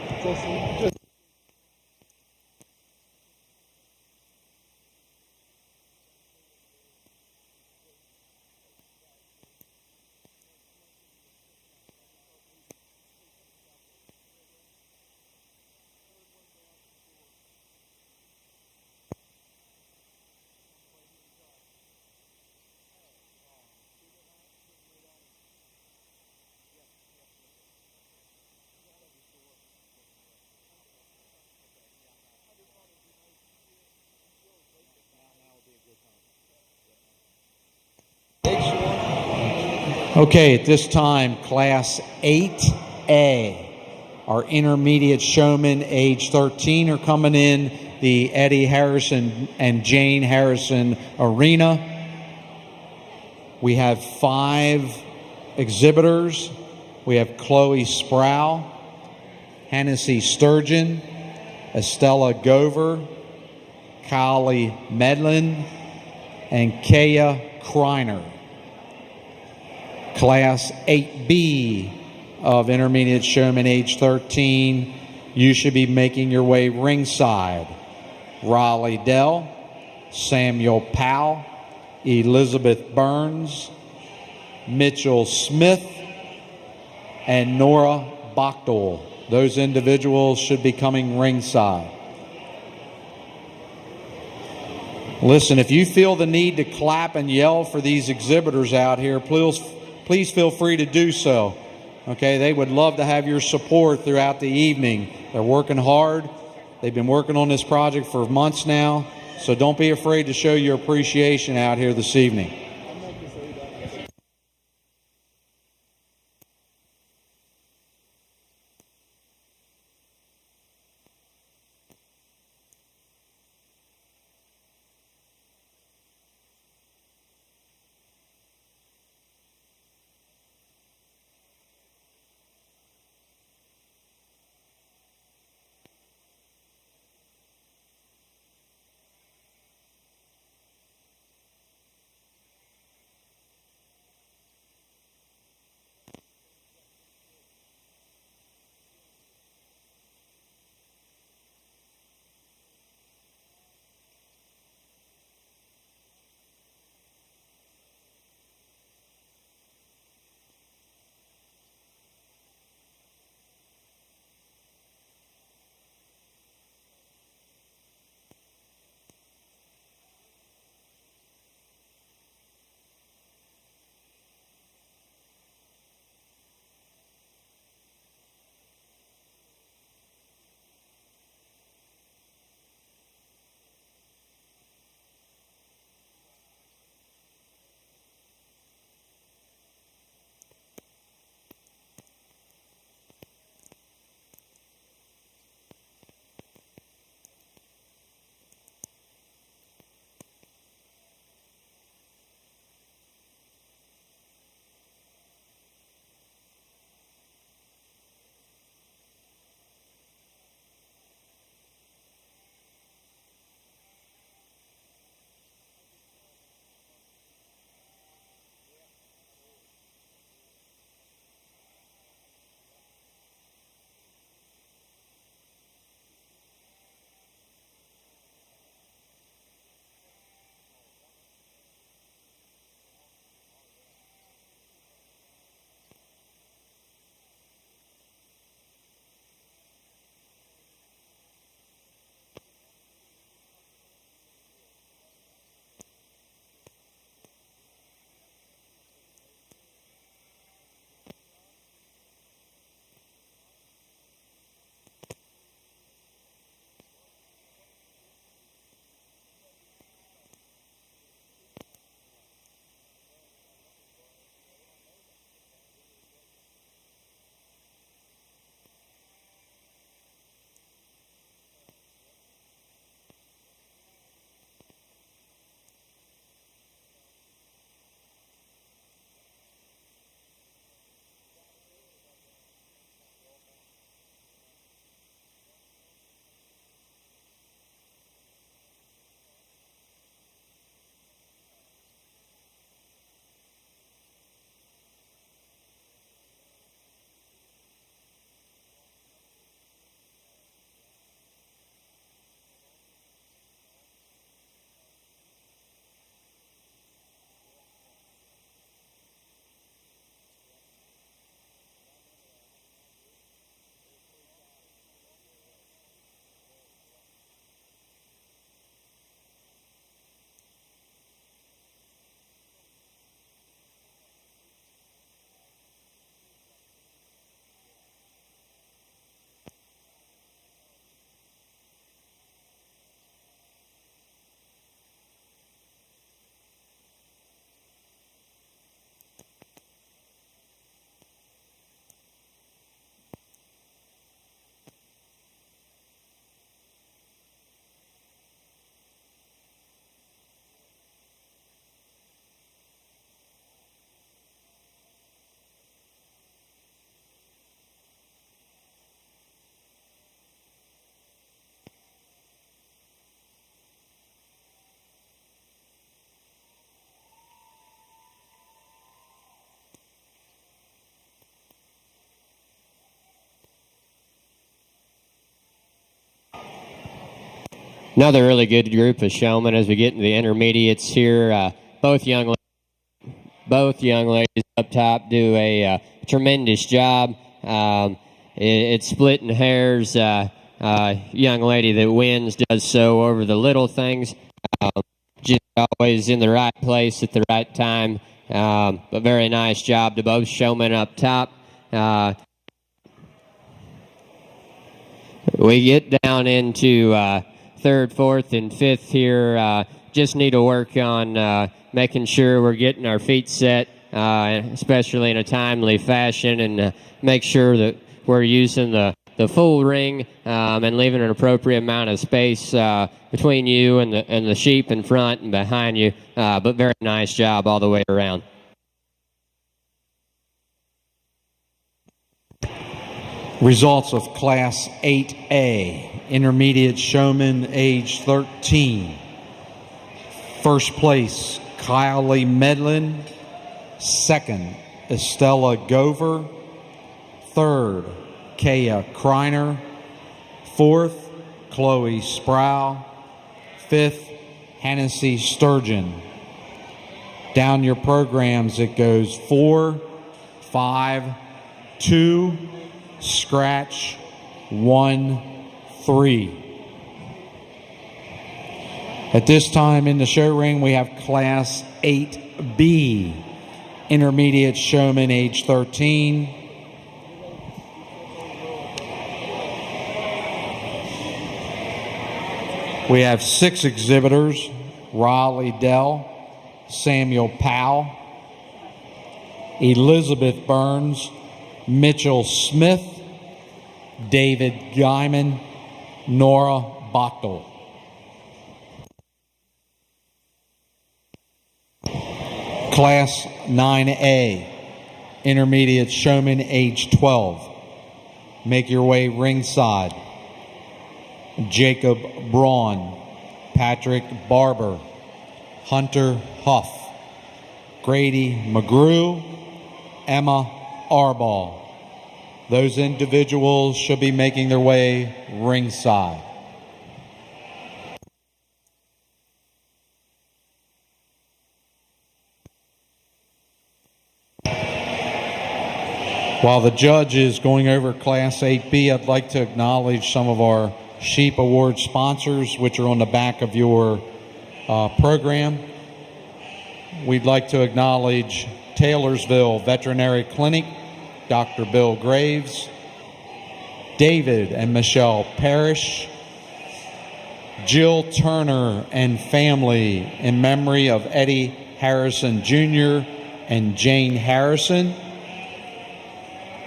Okay, at this time, Class 8A, our intermediate showmen, age 13, are coming in the Eddie Harrison and Jane Harrison Arena. We have 5 exhibitors. We have Chloe Sproul, Hennessy Sturgeon, Estella Gover, Kylie Medlin, and Kaya Kreiner. Class 8B of intermediate showman age 13, you should be making your way ringside. Raleigh Dell, Samuel Powell, Elizabeth Burns, Mitchell Smith, and Nora Bachtel. Those individuals should be coming ringside. Listen, if you feel the need to clap and yell for these exhibitors out here, please feel free to do so. Okay, they would love to have your support throughout the evening. They're working hard. They've been working on this project for months now, so don't be afraid to show your appreciation out here this evening. Another really good group of showmen as we get into the intermediates here. Both young ladies up top do a tremendous job. It's splitting hairs. Young lady that wins does so over the little things. Just always in the right place at the right time. But very nice job to both showmen up top. We get down into third, fourth, and fifth here. Just need to work on making sure we're getting our feet set, especially in a timely fashion, and make sure that we're using the full ring and leaving an appropriate amount of space between you and the sheep in front and behind you. But very nice job all the way around. Results of Class 8A, Intermediate Showman, age 13. First place, Kylie Medlin. Second, Estella Gover. Third, Kaya Kreiner. Fourth, Chloe Sproul. Fifth, Hennessy Sturgeon. Down your programs, it goes 4, 5, 2, scratch, 1, 3. At this time in the show ring, we have Class 8B, Intermediate Showman, age 13. We have 6 exhibitors: Raleigh Dell, Samuel Powell, Elizabeth Burns, Mitchell Smith, David Guyman, Nora Bachtel. Class 9A, Intermediate Showman, age 12. Make your way ringside. Jacob Braun, Patrick Barber, Hunter Huff, Grady McGrew, Emma Arball. Those individuals should be making their way ringside. While the judge is going over Class 8B, I'd like to acknowledge some of our Sheep Award sponsors, which are on the back of your program. We'd like to acknowledge Taylorsville Veterinary Clinic, Dr. Bill Graves, David and Michelle Parrish, Jill Turner and family in memory of Eddie Harrison Jr. and Jane Harrison,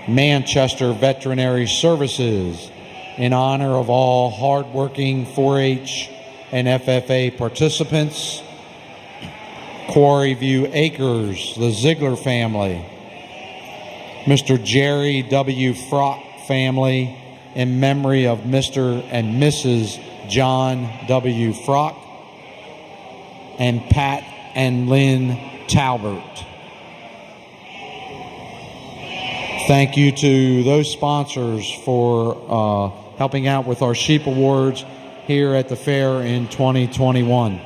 Manchester Veterinary Services in honor of all hardworking 4-H and FFA participants, Quarry View Acres, the Ziegler family, Mr. Jerry W. Frock family in memory of Mr. and Mrs. John W. Frock, and Pat and Lynn Talbert. Thank you to those sponsors for helping out with our Sheep Awards here at the fair in 2021.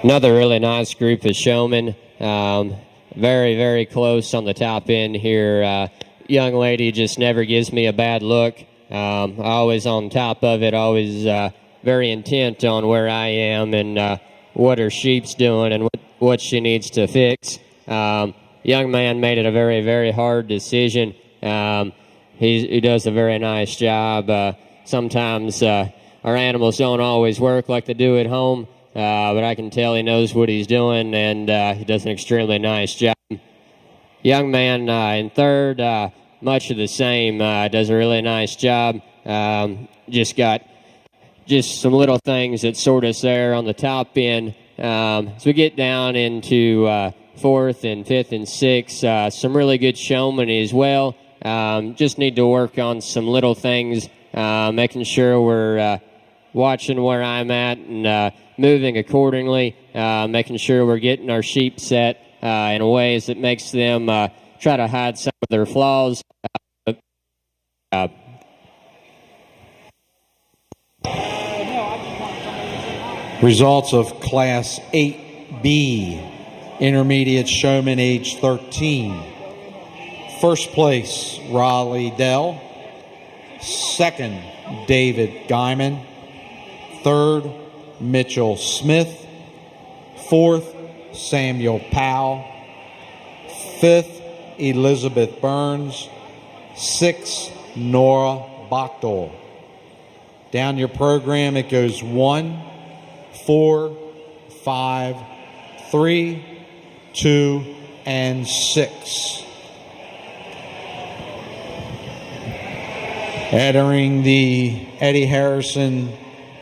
Another really nice group of showmen. Very, very close on the top end here. Young lady just never gives me a bad look. Always on top of it, always very intent on where I am and what her sheep's doing and what she needs to fix. Young man made it a very, very hard decision. He does a very nice job. Sometimes our animals don't always work like they do at home, but I can tell he knows what he's doing, and he does an extremely nice job. Young man in third, much of the same, does a really nice job. Just some little things that sort us there on the top end. As we get down into fourth and fifth and sixth, some really good showmen as well. Just need to work on some little things, making sure we're watching where I'm at and moving accordingly, making sure we're getting our sheep set in ways that makes them try to hide some of their flaws. Results of Class 8B, Intermediate Showman, age 13. First place, Raleigh Dell. Second, David Guyman. Third, Mitchell Smith. Fourth, Samuel Powell. Fifth, Elizabeth Burns. Sixth, Nora Bachtel. Down your program, it goes 1, 4, 5, 3, 2, and 6. Entering the Eddie Harrison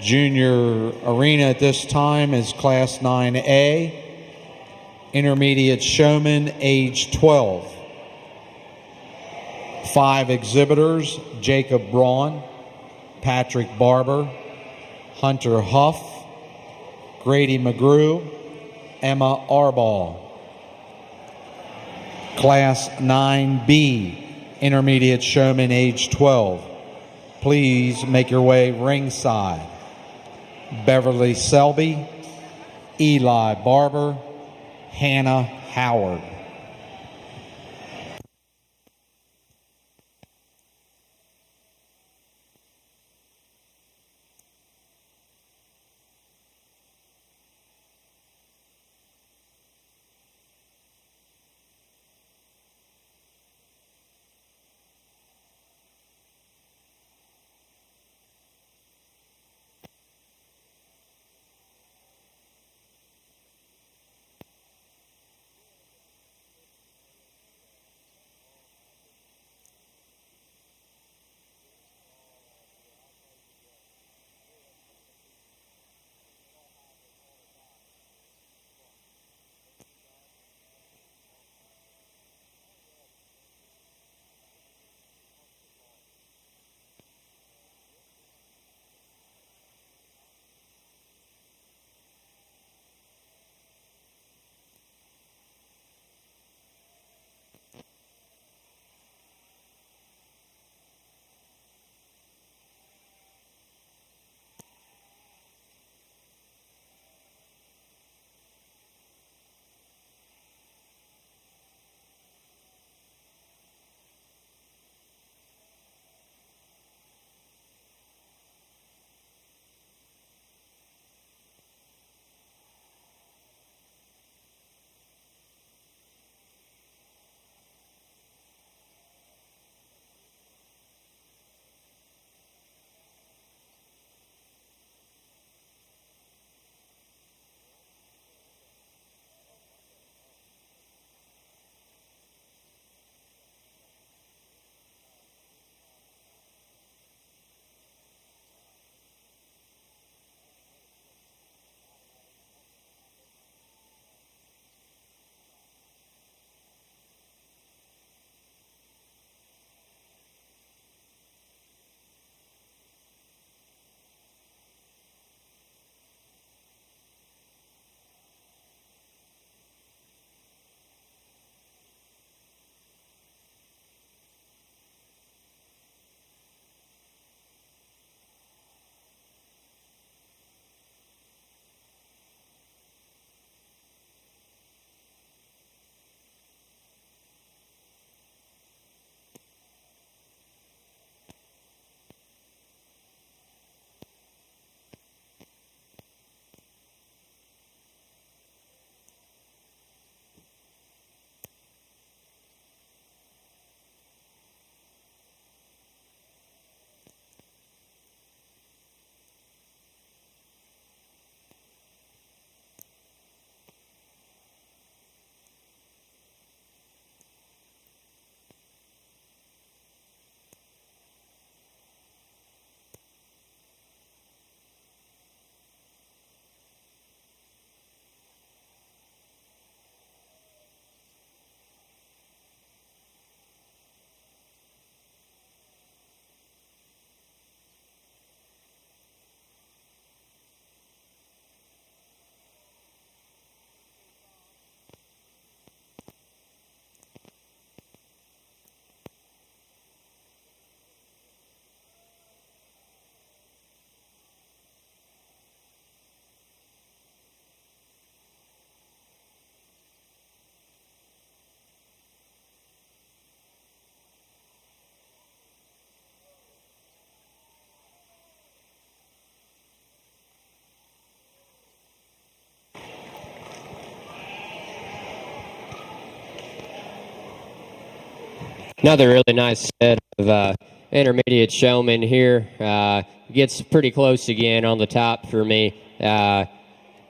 Junior Arena at this time is Class 9A, Intermediate Showman, age 12. 5 exhibitors: Jacob Braun, Patrick Barber, Hunter Huff, Grady McGrew, Emma Arball. Class 9B, Intermediate Showman, age 12. Please make your way ringside. Beverly Selby, Eli Barber, Hannah Howard. Another really nice set of intermediate showmen here. Gets pretty close again on the top for me.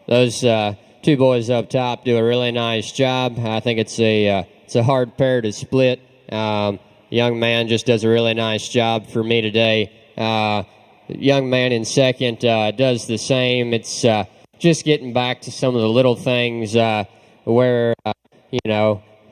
Those two boys up top do a really nice job. I think it's a hard pair to split. Young man just does a really nice job for me today. Young man in second does the same. It's just getting back to some of the little things where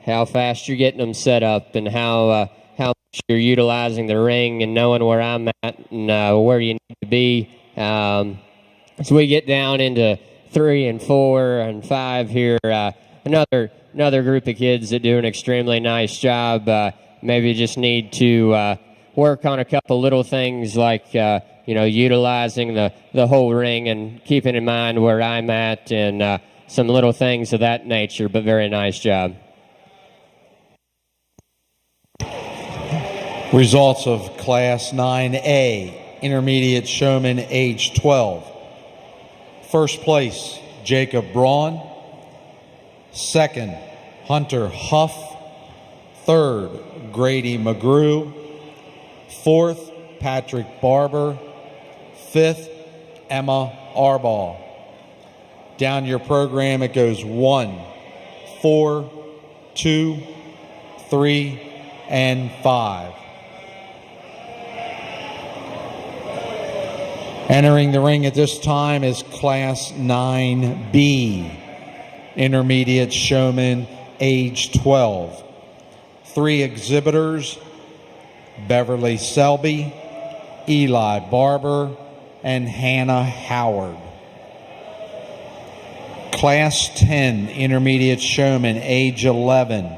how fast you're getting them set up and how much you're utilizing the ring and knowing where I'm at and where you need to be. As we get down into 3 and 4 and 5 here, another group of kids that do an extremely nice job. Maybe just need to work on a couple little things like utilizing the whole ring and keeping in mind where I'm at and some little things of that nature. But very nice job. Results of Class 9A, Intermediate Showman, age 12. First place, Jacob Braun. Second, Hunter Huff. Third, Grady McGrew. Fourth, Patrick Barber. Fifth, Emma Arbaugh. Down your program, it goes 1, 4, 2, 3, and 5. Entering the ring at this time is Class 9B, Intermediate Showman, age 12. 3 exhibitors, Beverly Selby, Eli Barber, and Hannah Howard. Class 10, Intermediate Showman, age 11.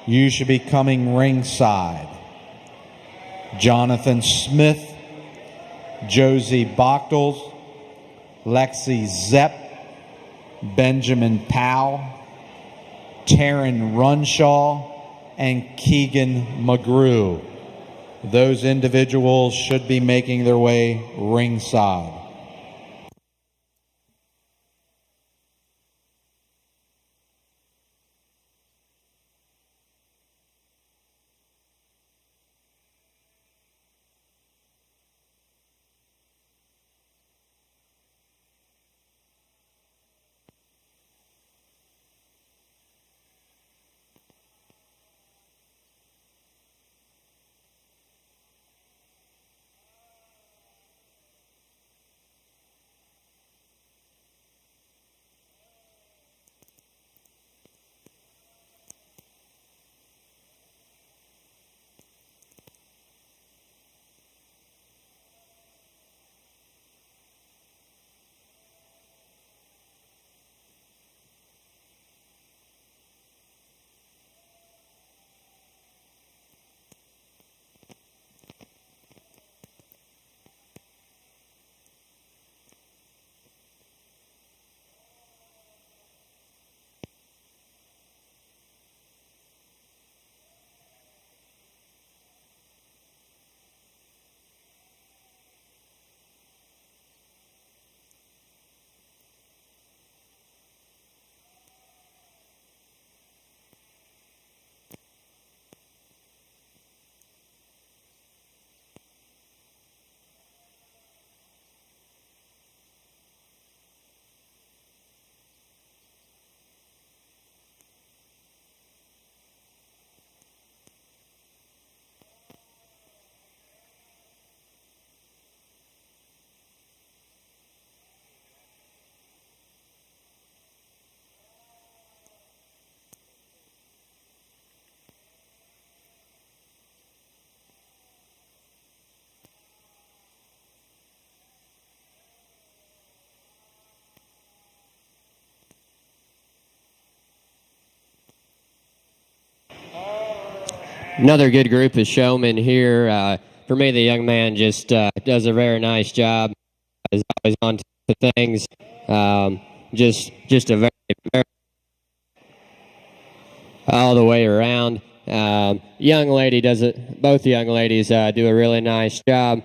You should be coming ringside. Jonathan Smith, Josie Bochtels, Lexi Zepp, Benjamin Powell, Taryn Runshaw, and Keegan McGrew. Those individuals should be making their way ringside. Another good group of showmen here. For me, the young man just does a very nice job. Is always on top of things. Just a very all the way around. Young lady does it. Both young ladies do a really nice job.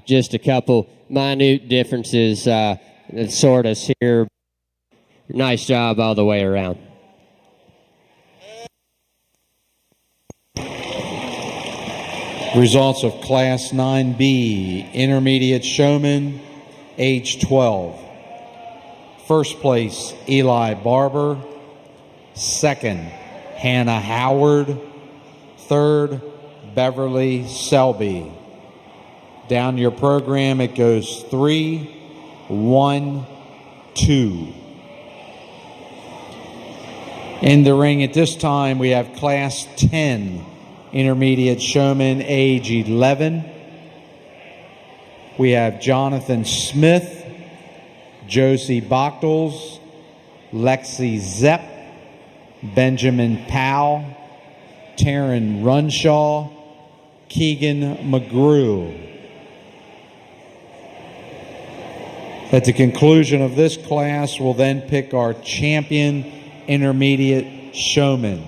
Just a couple minute differences that sort us here. Nice job all the way around. Results of Class 9B, Intermediate Showman, age 12. First place, Eli Barber. Second, Hannah Howard. Third, Beverly Selby. Down your program, it goes 3, 1, 2. In the ring at this time, we have Class 10, Intermediate Showman, age 11. We have Jonathan Smith, Josie Bochtels, Lexi Zepp, Benjamin Powell, Taryn Runshaw, Keegan McGrew. At the conclusion of this class, we'll then pick our champion intermediate showman.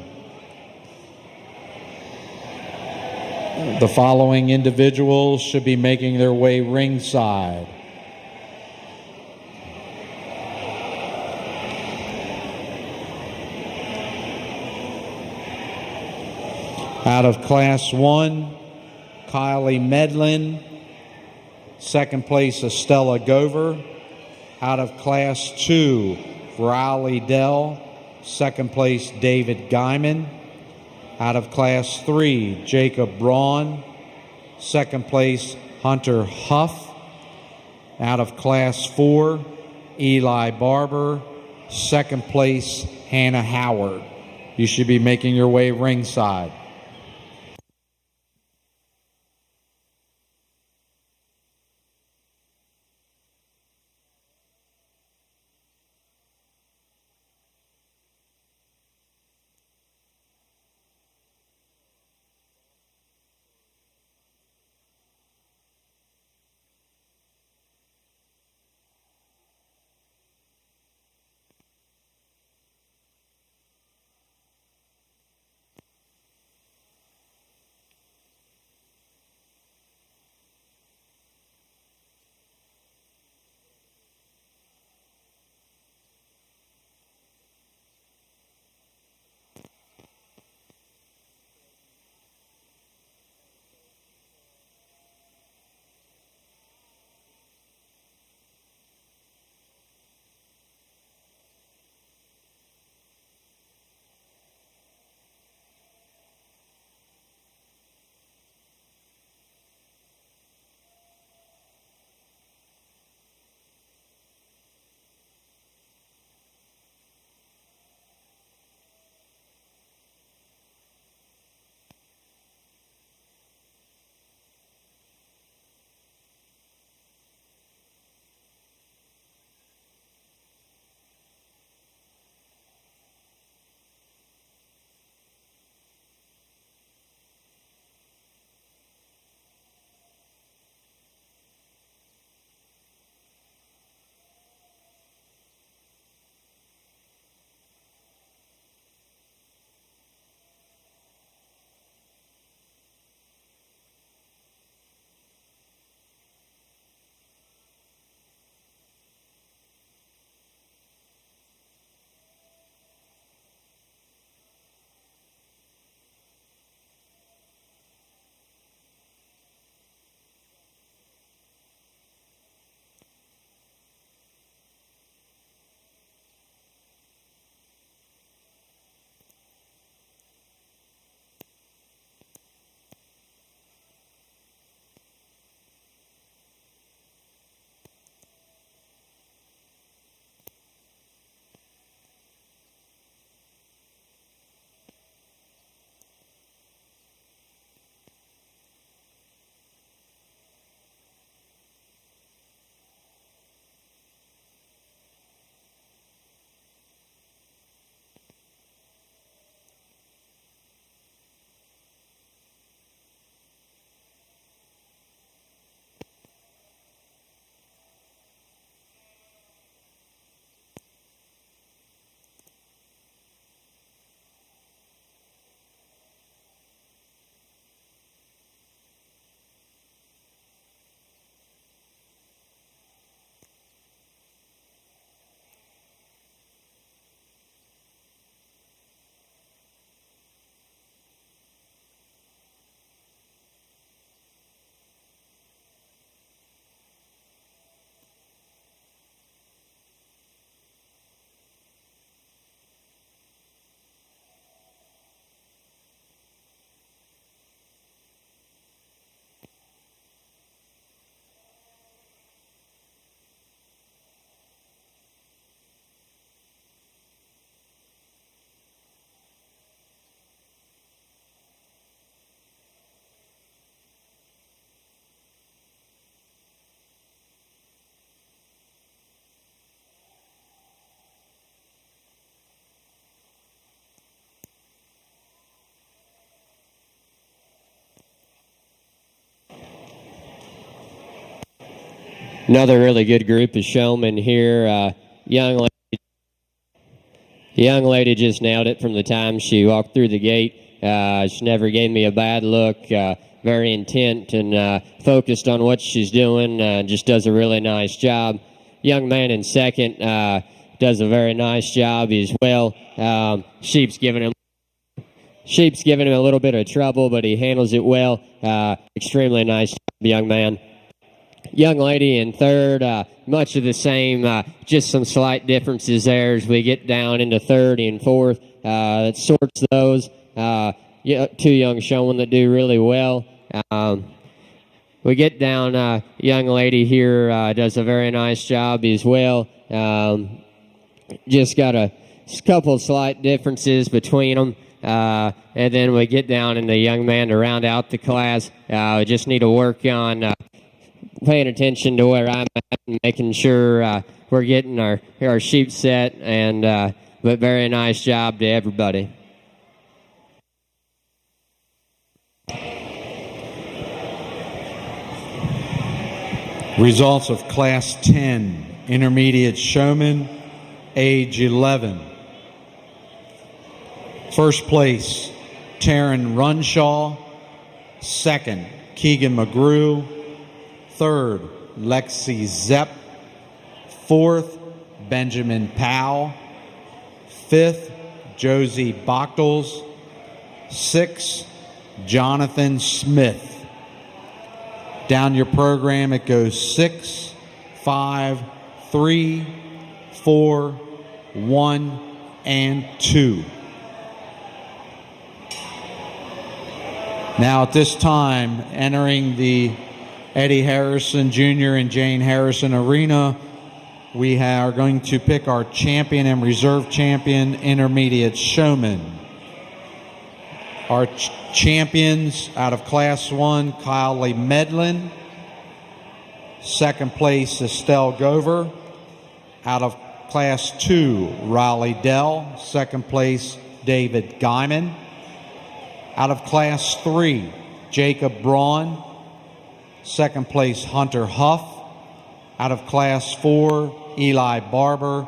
The following individuals should be making their way ringside. Out of Class 1, Kylie Medlin. Second place, Estella Gover. Out of Class 2, Riley Dell. Second place, David Guyman. Out of Class 3, Jacob Braun. Second place, Hunter Huff. Out of Class 4, Eli Barber. Second place, Hannah Howard. You should be making your way ringside. Another really good group of showmen here. Young lady just nailed it from the time she walked through the gate. She never gave me a bad look. Very intent and focused on what she's doing. Just does a really nice job. Young man in second does a very nice job as well. Sheep's giving him a little bit of trouble, but he handles it well. Extremely nice job, young man. Young lady in third, much of the same, just some slight differences there as we get down into third and fourth. It sorts those. Two young showmen that do really well. We get down, young lady here does a very nice job as well. Just got a couple slight differences between them. And then we get down in the young man to round out the class. We just need to work on paying attention to where I'm at and making sure we're getting our sheep set. But very nice job to everybody. Results of Class 10, Intermediate Showman, age 11. First place, Taryn Runshaw. Second, Keegan McGrew. Third, Lexi Zepp. Fourth, Benjamin Powell. Fifth, Josie Bochtels. Sixth, Jonathan Smith. Down your program, it goes 6, 5, 3, 4, 1, and 2. Now at this time, entering the Eddie Harrison Jr. and Jane Harrison Arena, we are going to pick our champion and reserve champion intermediate showman. Our champions out of Class 1, Kylie Medlin. Second place, Estelle Gover. Out of Class 2, Riley Dell. Second place, David Guyman. Out of Class 3, Jacob Braun. Second place, Hunter Huff. Out of Class 4, Eli Barber.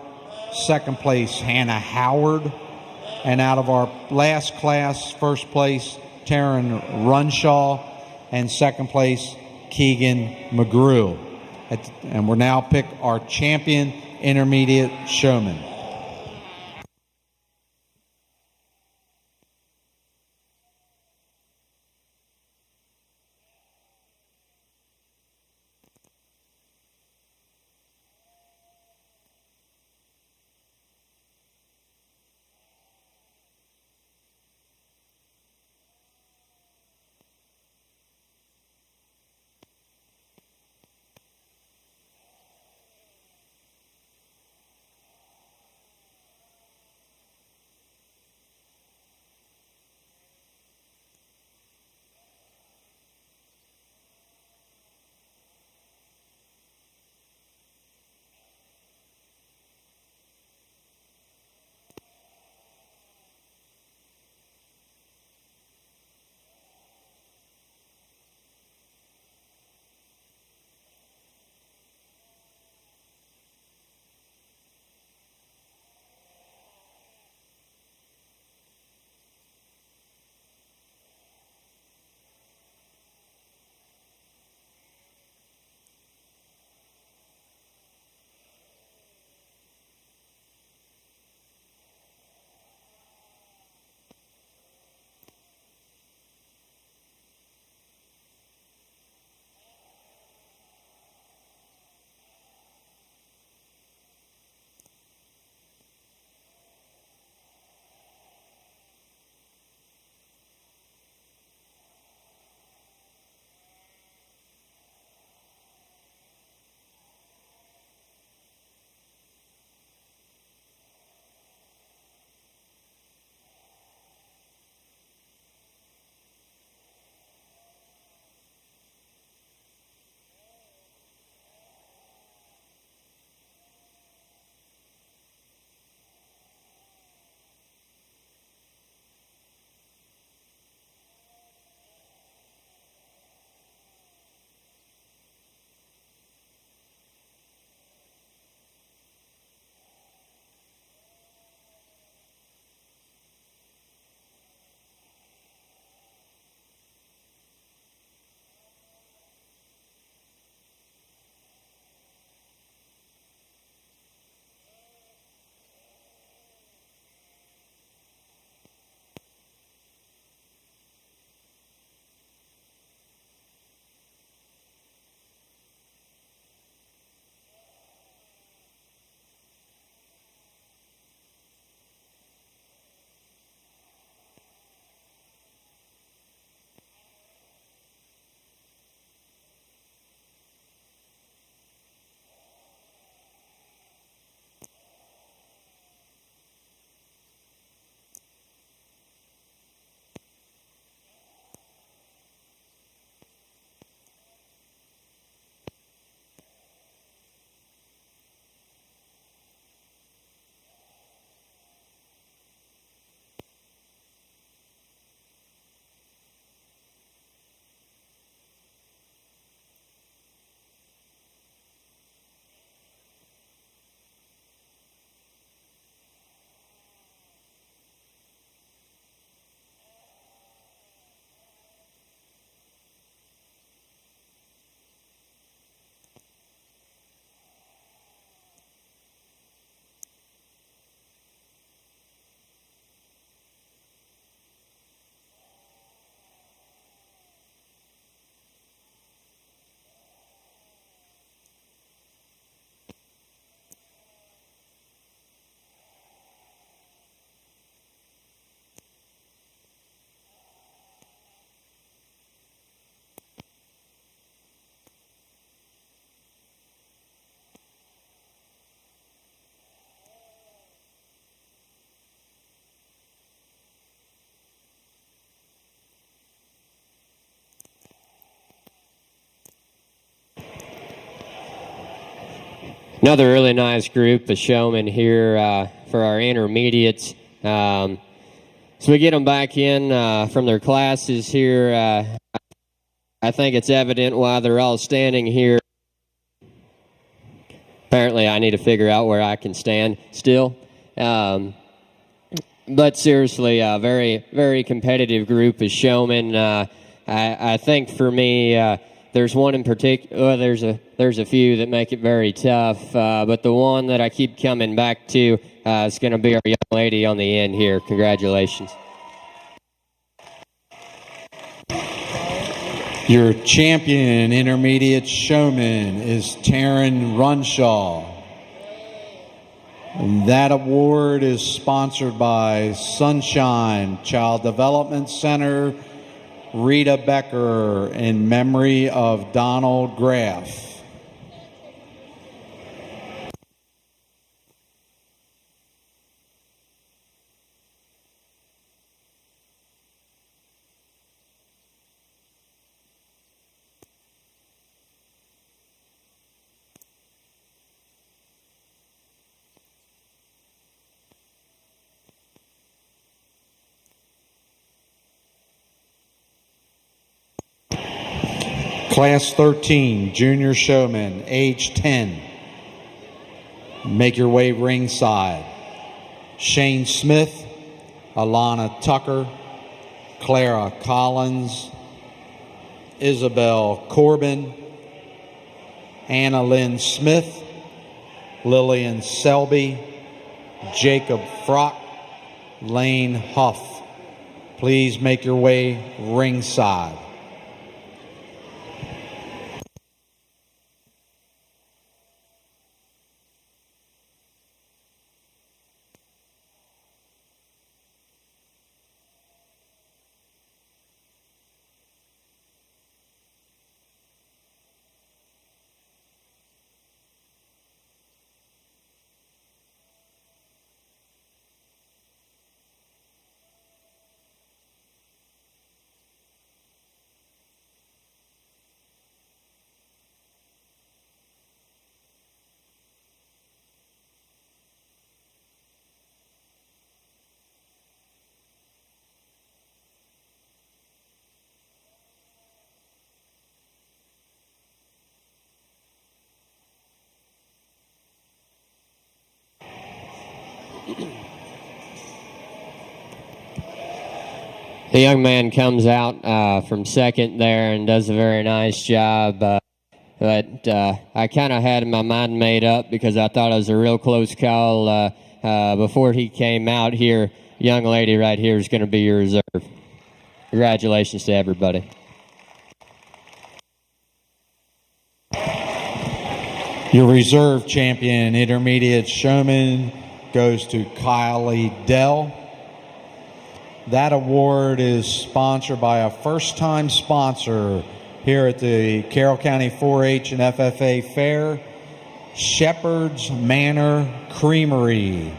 Second place, Hannah Howard. And out of our last class, first place, Taryn Runshaw. And second place, Keegan McGrew. And we'll now pick our champion intermediate showman. Another really nice group of showmen here for our intermediates. So we get them back in from their classes here. I think it's evident why they're all standing here. Apparently, I need to figure out where I can stand still. But seriously, a very, very competitive group of showmen. I think for me, there's one in particular. There's a few that make it very tough. But the one that I keep coming back to is going to be our young lady on the end here. Congratulations. Your champion intermediate showman is Taryn Runshaw. And that award is sponsored by Sunshine Child Development Center, Rita Becker, in memory of Donald Graff. Class 13, junior showman, age 10. Make your way ringside. Shane Smith, Alana Tucker, Clara Collins, Isabel Corbin, Anna Lynn Smith, Lillian Selby, Jacob Frock, Lane Huff. Please make your way ringside. The young man comes out from second there and does a very nice job. But I kind of had my mind made up because I thought it was a real close call before he came out here. Young lady right here is going to be your reserve. Congratulations to everybody. Your reserve champion intermediate showman goes to Kylie Dell. That award is sponsored by a first-time sponsor here at the Carroll County 4-H and FFA Fair, Shepherd's Manor Creamery,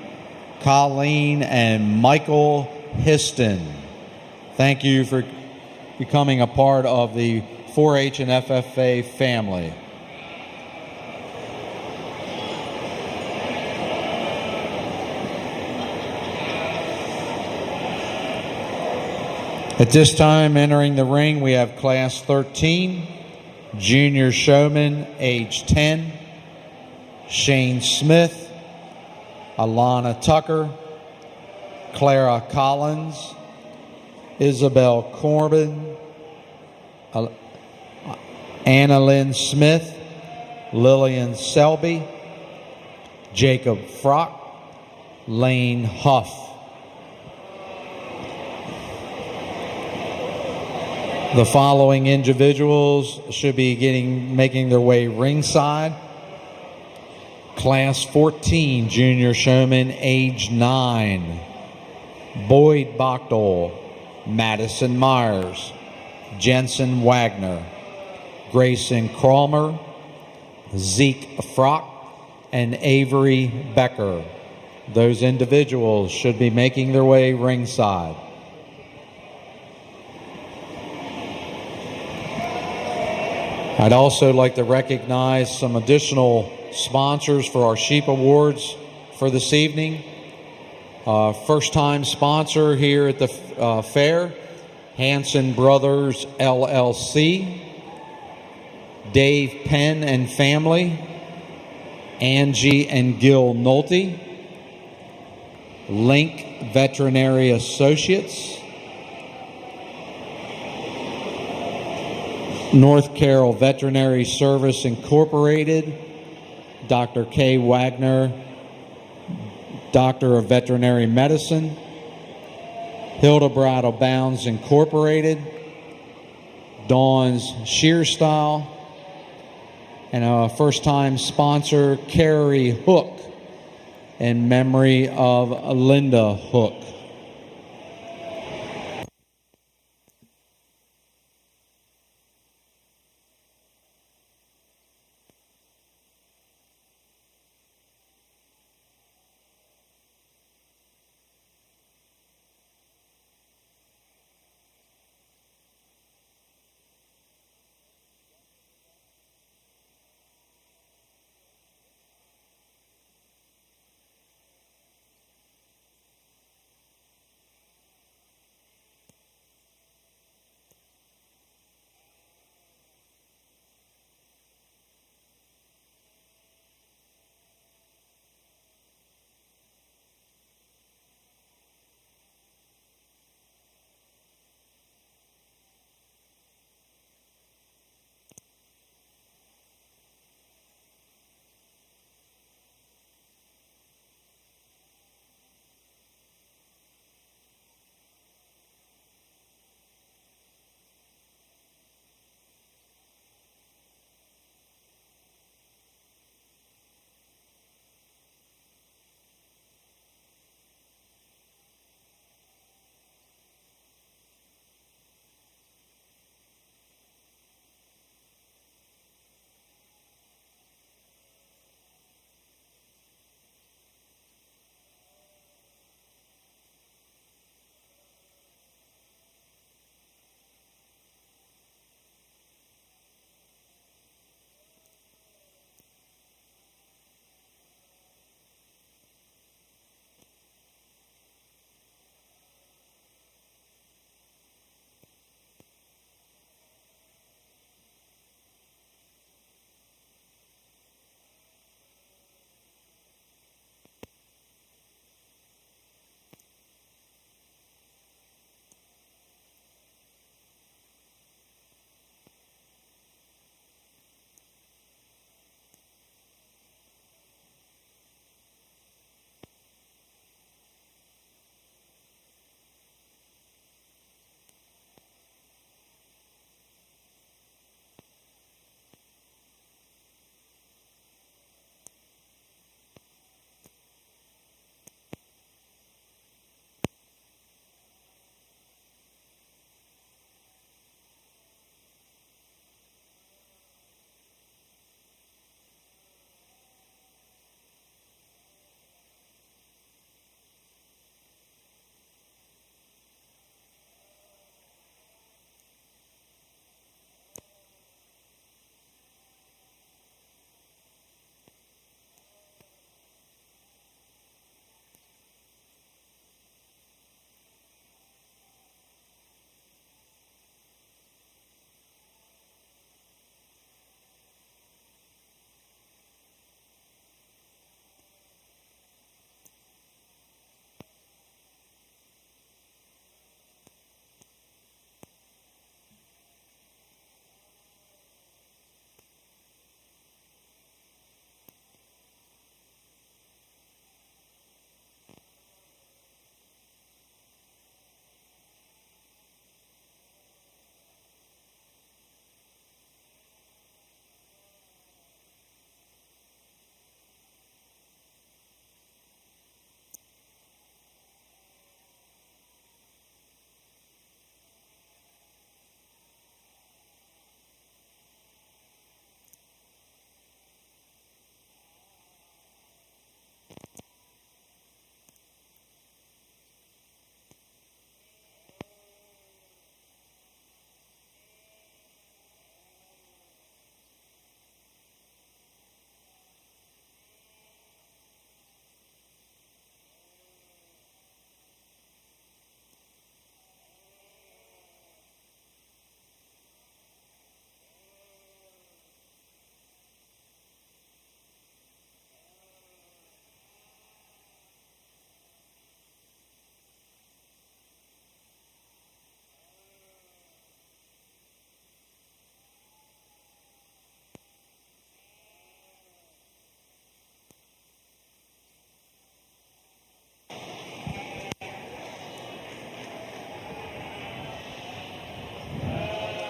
Colleen and Michael Histon. Thank you for becoming a part of the 4-H and FFA family. At this time, entering the ring, we have Class 13, Junior Showman, age 10, Shane Smith, Alana Tucker, Clara Collins, Isabel Corbin, Anna Lynn Smith, Lillian Selby, Jacob Frock, Lane Huff. The following individuals should be making their way ringside. Class 14, Junior Showman, age 9. Boyd Bachtel, Madison Myers, Jensen Wagner, Grayson Cromer, Zeke Frock, and Avery Becker. Those individuals should be making their way ringside. I'd also like to recognize some additional sponsors for our Sheep Awards for this evening. First-time sponsor here at the fair, Hanson Brothers LLC, Dave Penn and family, Angie and Gil Nolte, Link Veterinary Associates, North Carroll Veterinary Service Incorporated, Dr. Kay Wagner, Doctor of Veterinary Medicine, Hildebrand Abounds Incorporated, Dawn's Shear Style, and a first-time sponsor, Carrie Hook, in memory of Linda Hook.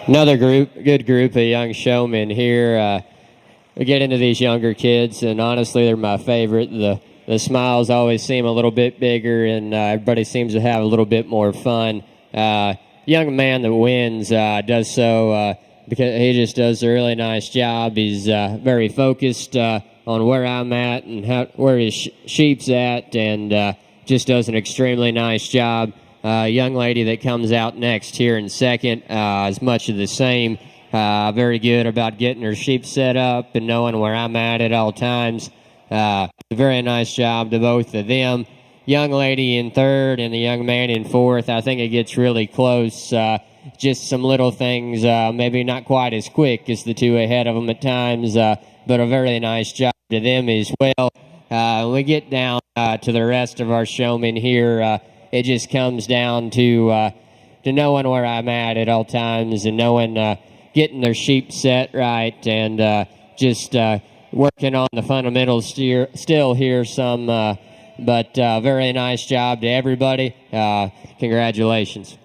Another good group of young showmen here. We get into these younger kids, and honestly, they're my favorite. The smiles always seem a little bit bigger, and everybody seems to have a little bit more fun. Young man that wins does so because he just does a really nice job. He's very focused on where I'm at and where his sheep's at, and just does an extremely nice job. Young lady that comes out next here in second is much of the same. Very good about getting her sheep set up and knowing where I'm at all times. Very nice job to both of them. Young lady in third and the young man in fourth. I think it gets really close. Just some little things, maybe not quite as quick as the two ahead of them at times, but a very nice job to them as well. When we get down to the rest of our showmen here, it just comes down to knowing where I'm at all times and knowing getting their sheep set right and just working on the fundamentals still here some, but very nice job to everybody. Congratulations.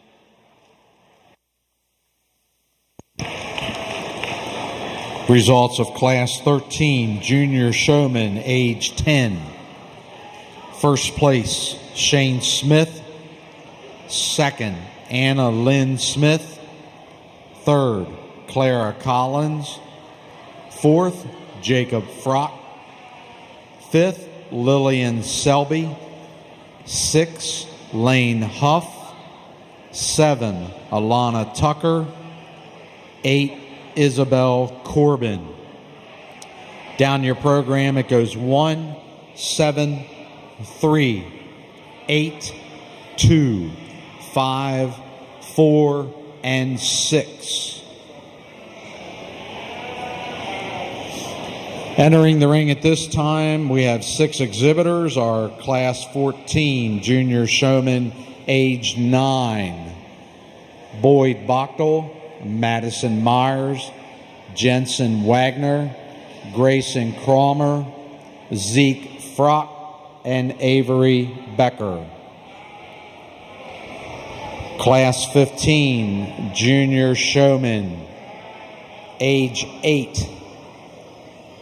Results of Class 13 Junior Showman, age 10. First place, Shane Smith. Second, Anna Lynn Smith. Third, Clara Collins. Fourth, Jacob Frock. Fifth, Lillian Selby. Sixth, Lane Huff. 7, Alana Tucker. 8, Isabel Corbin. Down your program, it goes 1, 7, 3, 8, 2, 5, 4, and 6. Entering the ring at this time, we have 6 exhibitors. Our Class 14 Junior Showman, age 9. Boyd Bachtel, Madison Myers, Jensen Wagner, Grayson Cromer, Zeke Frock, and Avery Becker. Class 15 Junior Showman, age 8,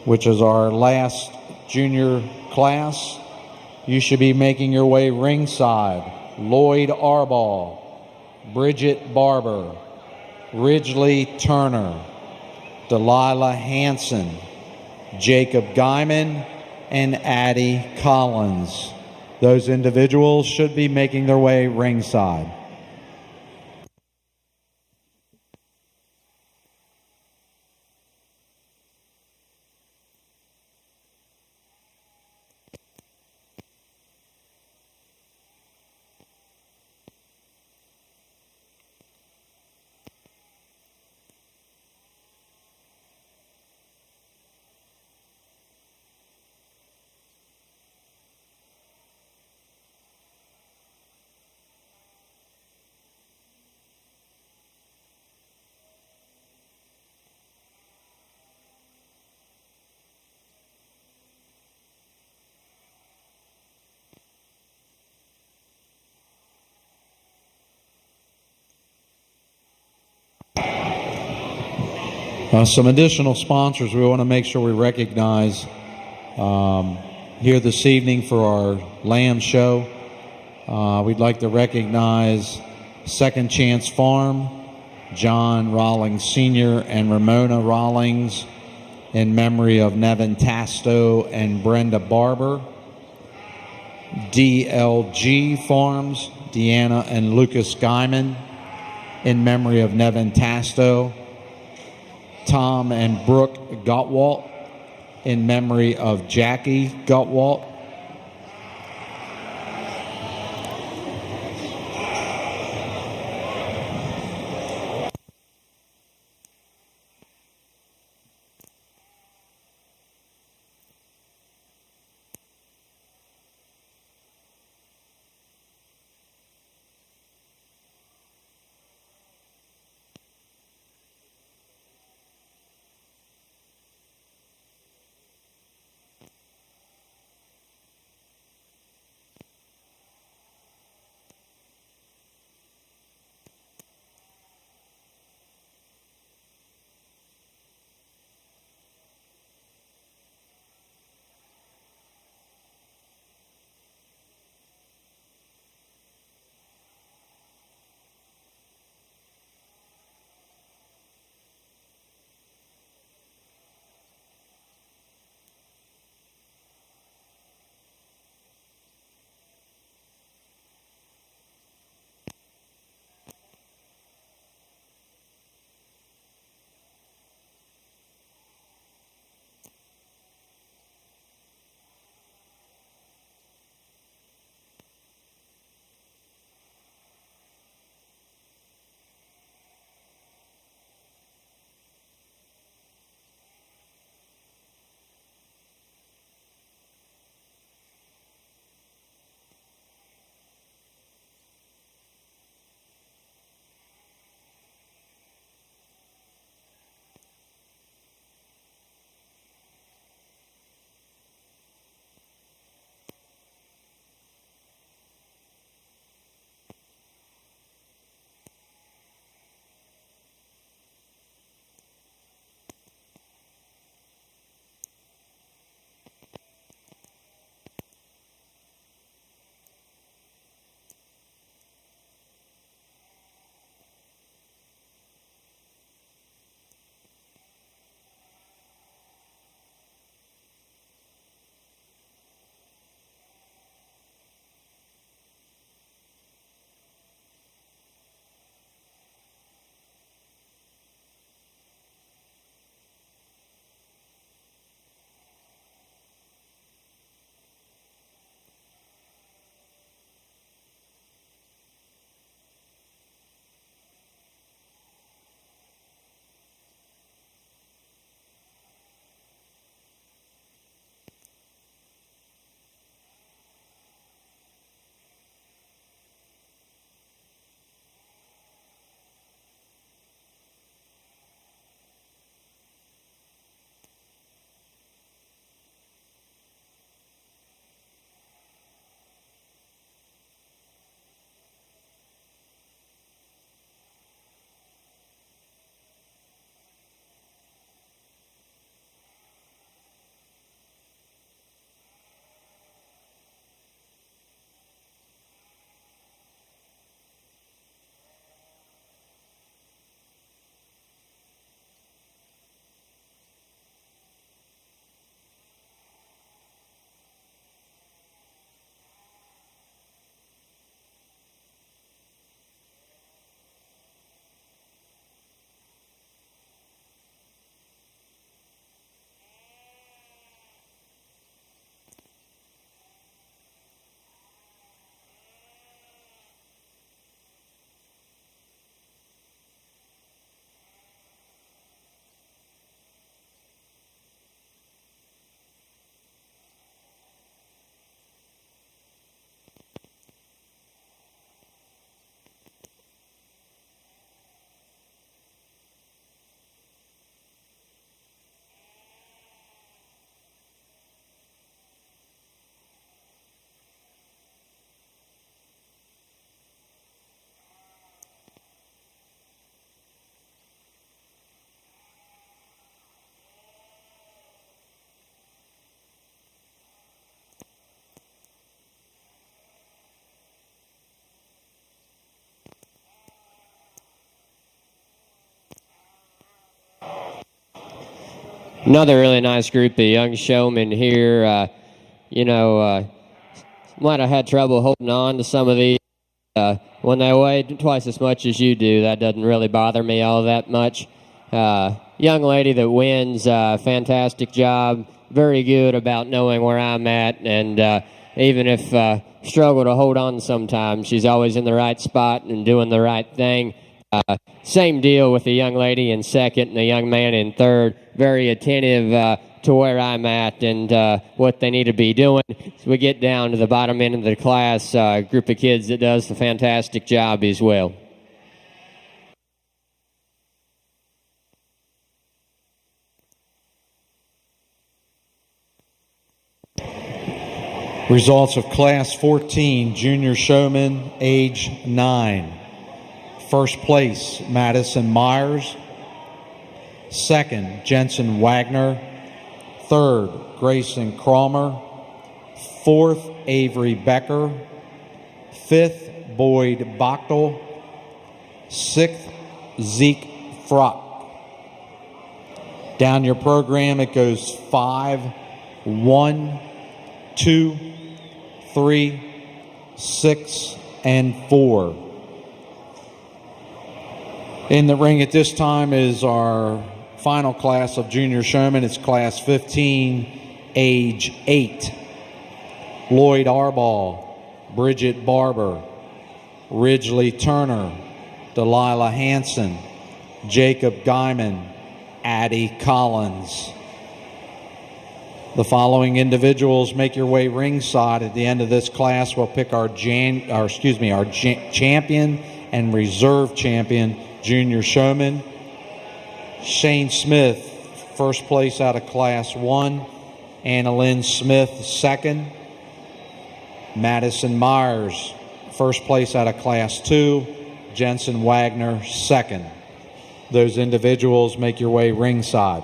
which is our last junior class. You should be making your way ringside. Lloyd Arball, Bridget Barber, Ridgely Turner, Delilah Hanson, Jacob Guyman, and Addie Collins. Those individuals should be making their way ringside. Some additional sponsors we want to make sure we recognize here this evening for our Lamb Show. We'd like to recognize Second Chance Farm, John Rawlings Sr. and Ramona Rawlings in memory of Nevin Tasto and Brenda Barber. DLG Farms, Deanna and Lucas Guyman in memory of Nevin Tasto. Tom and Brooke Gottwalt in memory of Jackie Gottwalt. Another really nice group of young showmen here. Might have had trouble holding on to some of these. When they weigh twice as much as you do, that doesn't really bother me all that much. Young lady that wins, fantastic job, very good about knowing where I'm at, and even if struggle to hold on sometimes, she's always in the right spot and doing the right thing. Same deal with the young lady in second and the young man in third, very attentive to where I'm at and what they need to be doing. So we get down to the bottom end of the class, a group of kids that does a fantastic job as well. Results of Class 14, Junior Showman, age 9. First place, Madison Myers. Second, Jensen Wagner. Third, Grayson Cromer. Fourth, Avery Becker. Fifth, Boyd Bachtel. Sixth, Zeke Frock. Down your program, it goes 5, 1, 2, 3, 6, and 4. In the ring at this time is our final class of Junior Showman. It's Class 15, age 8. Lloyd Arball, Bridget Barber, Ridgely Turner, Delilah Hanson, Jacob Guyman, Addie Collins. The following individuals make your way ringside. At the end of this class, we'll pick our champion and reserve champion, Junior Showman. Shane Smith, first place out of Class 1. Anna Lynn Smith, second. Madison Myers, first place out of Class 2. Jensen Wagner, second. Those individuals make your way ringside.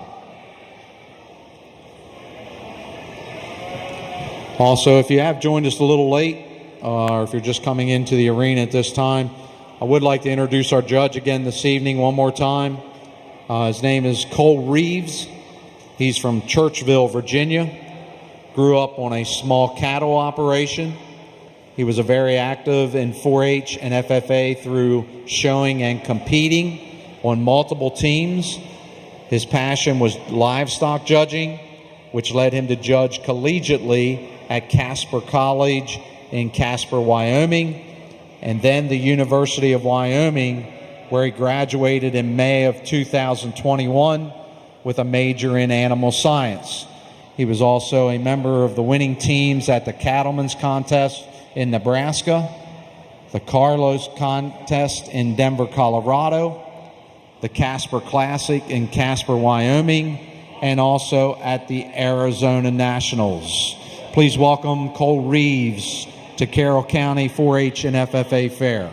Also, if you have joined us a little late, or if you're just coming into the arena at this time, I would like to introduce our judge again this evening one more time. His name is Cole Reeves. He's from Churchville, Virginia. Grew up on a small cattle operation. He was very active in 4-H and FFA through showing and competing on multiple teams. His passion was livestock judging, which led him to judge collegiately at Casper College in Casper, Wyoming, and then the University of Wyoming, where he graduated in May of 2021 with a major in animal science. He was also a member of the winning teams at the Cattlemen's Contest in Nebraska, the Carlos Contest in Denver, Colorado, the Casper Classic in Casper, Wyoming, and also at the Arizona Nationals. Please welcome Cole Reeves to Carroll County 4-H and FFA Fair.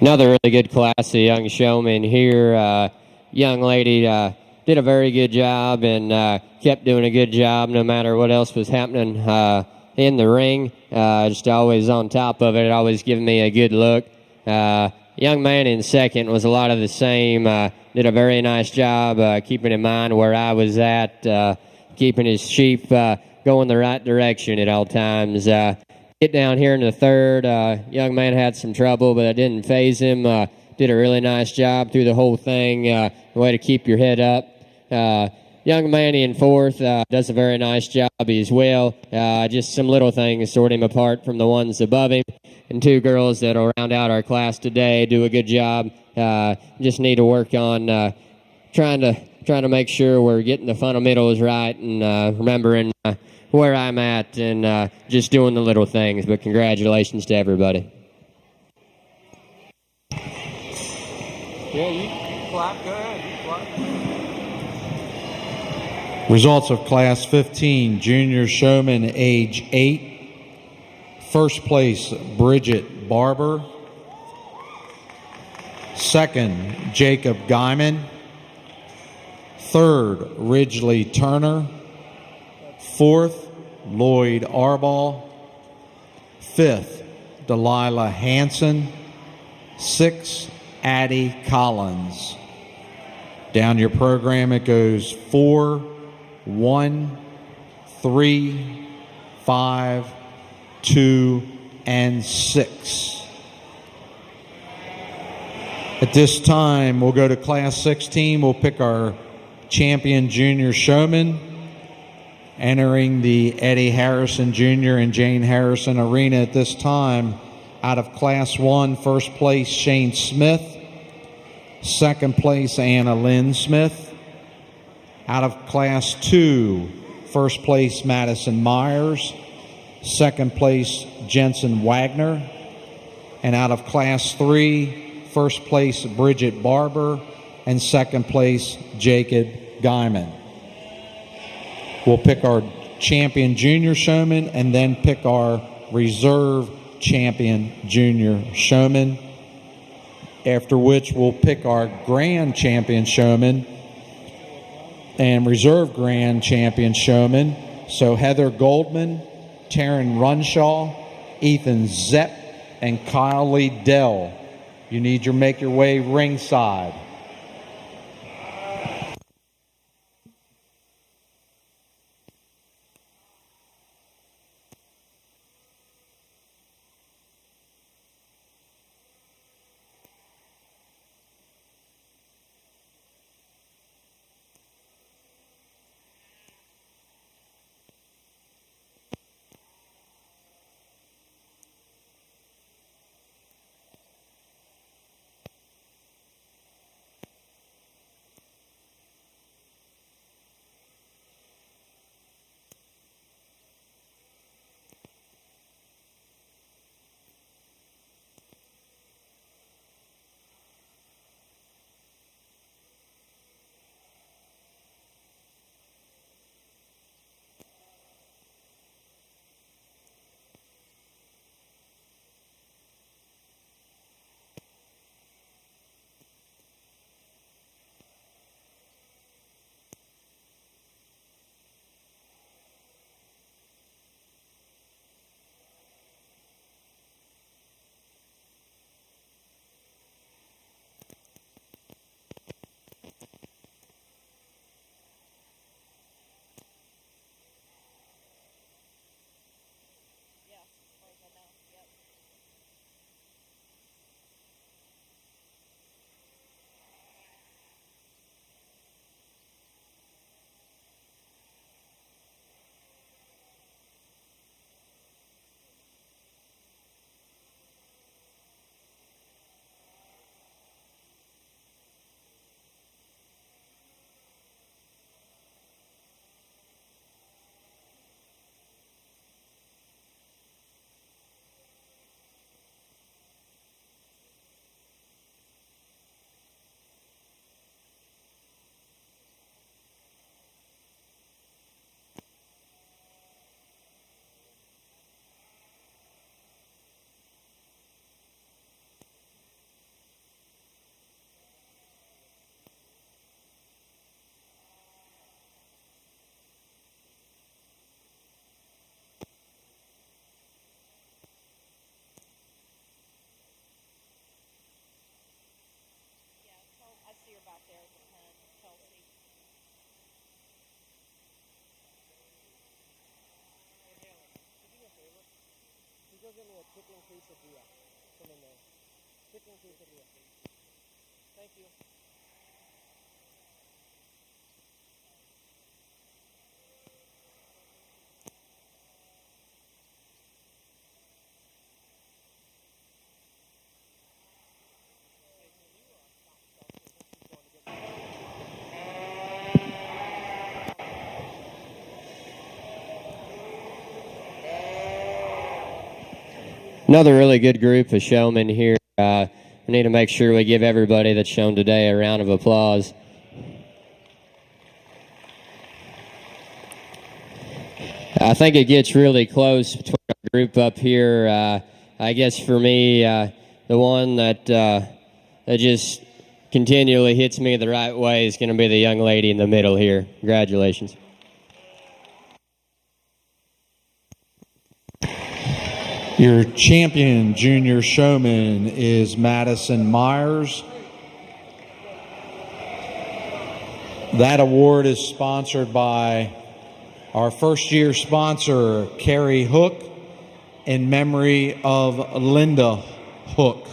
Another really good class of young showmen here. Young lady did a very good job and kept doing a good job no matter what else was happening in the ring. Just always on top of it, always giving me a good look. Young man in second was a lot of the same. Did a very nice job keeping in mind where I was at, keeping his sheep going the right direction at all times. Get down here in the third. Young man had some trouble, but it didn't phase him. Did a really nice job through the whole thing. Way to keep your head up. Young man in fourth does a very nice job as well. Just some little things sort him apart from the ones above him. And two girls that will round out our class today do a good job. Just need to work on trying to make sure we're getting the fundamentals right and remembering where I'm at and just doing the little things. But congratulations to everybody. Yeah, you clap. Go ahead. You clap. Results of Class 15, Junior Showman, age 8. First place, Bridget Barber. Second, Jacob Guyman. Third, Ridgely Turner. Fourth, Lloyd Arball. Fifth, Delilah Hanson. Sixth, Addie Collins. Down your program, it goes 4, 1, 3, 5, 2, and 6. At this time, we'll go to Class 16. We'll pick our champion junior showman. Entering the Eddie Harrison Jr. and Jane Harrison Arena at this time, out of Class 1, first place, Shane Smith. Second place, Anna Lynn Smith. Out of Class 2, first place, Madison Myers. Second place, Jensen Wagner. And out of Class 3, first place, Bridget Barber. And second place, Jacob Guyman. We'll pick our champion junior showman and then pick our reserve champion junior showman. After which we'll pick our grand champion showman and reserve grand champion showman. So Heather Goldman, Taryn Runshaw, Ethan Zepp, and Kyle Lee Dell. You need to make your way ringside. Thank you. Another really good group of showmen here. We need to make sure we give everybody that's shown today a round of applause. I think it gets really close between our group up here. I guess for me, the one that just continually hits me the right way is going to be the young lady in the middle here. Congratulations. Your champion junior showman is Madison Myers. That award is sponsored by our first-year sponsor, Carrie Hook, in memory of Linda Hook.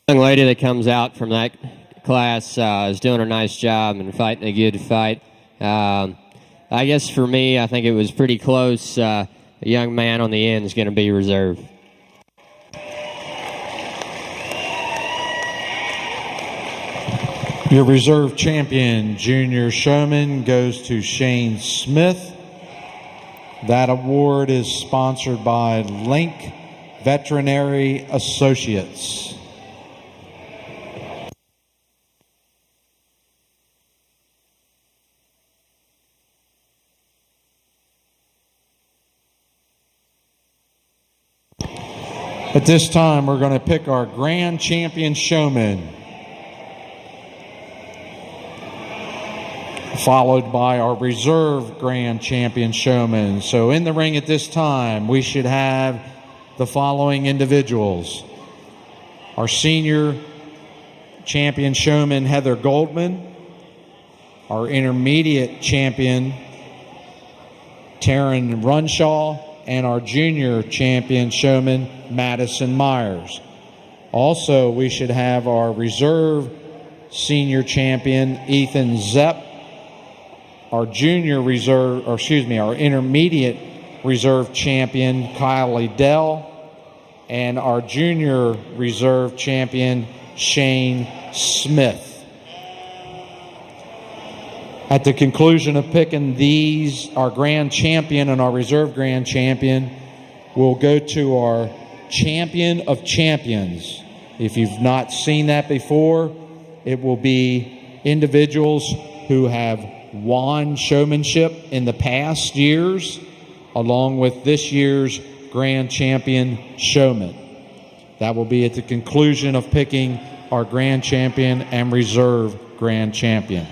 Young lady that comes out from that class is doing a nice job and fighting a good fight. I guess for me, I think it was pretty close. A young man on the end is going to be reserved. Your reserve champion junior showman goes to Shane Smith. That award is sponsored by Link Veterinary Associates. At this time, we're going to pick our grand champion showman, followed by our reserve grand champion showman. So in the ring at this time, we should have the following individuals. Our senior champion showman, Heather Goldman. Our intermediate champion, Taryn Runshaw. And our junior champion showman, Madison Myers. Also, we should have our reserve senior champion, Ethan Zepp. Our our intermediate reserve champion, Kylie Dell. And our junior reserve champion, Shane Smith. At the conclusion of picking these, our grand champion and our reserve grand champion, we'll go to our champion of champions. If you've not seen that before, it will be individuals who have won showmanship in the past years, along with this year's grand champion showman. That will be at the conclusion of picking our grand champion and reserve grand champion.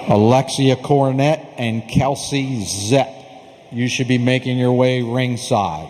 Alexia Coronet and Kelsey Zepp, you should be making your way ringside.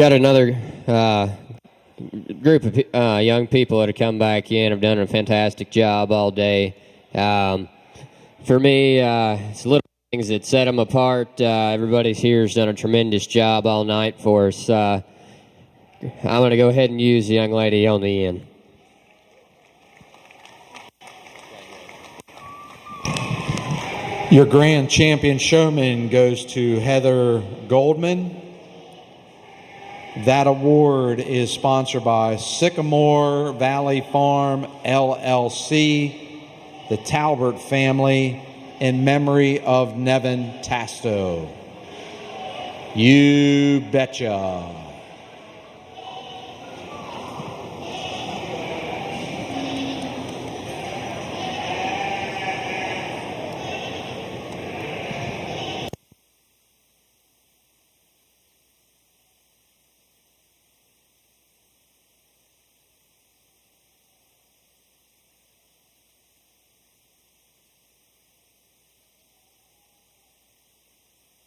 Got another group of young people that have come back in, have done a fantastic job all day. For me, it's little things that set them apart. Everybody's here has done a tremendous job all night for us. I'm going to go ahead and use the young lady on the end. Your grand champion showman goes to Heather Goldman. That award is sponsored by Sycamore Valley Farm, LLC, the Talbert family, in memory of Nevin Tasto. You betcha.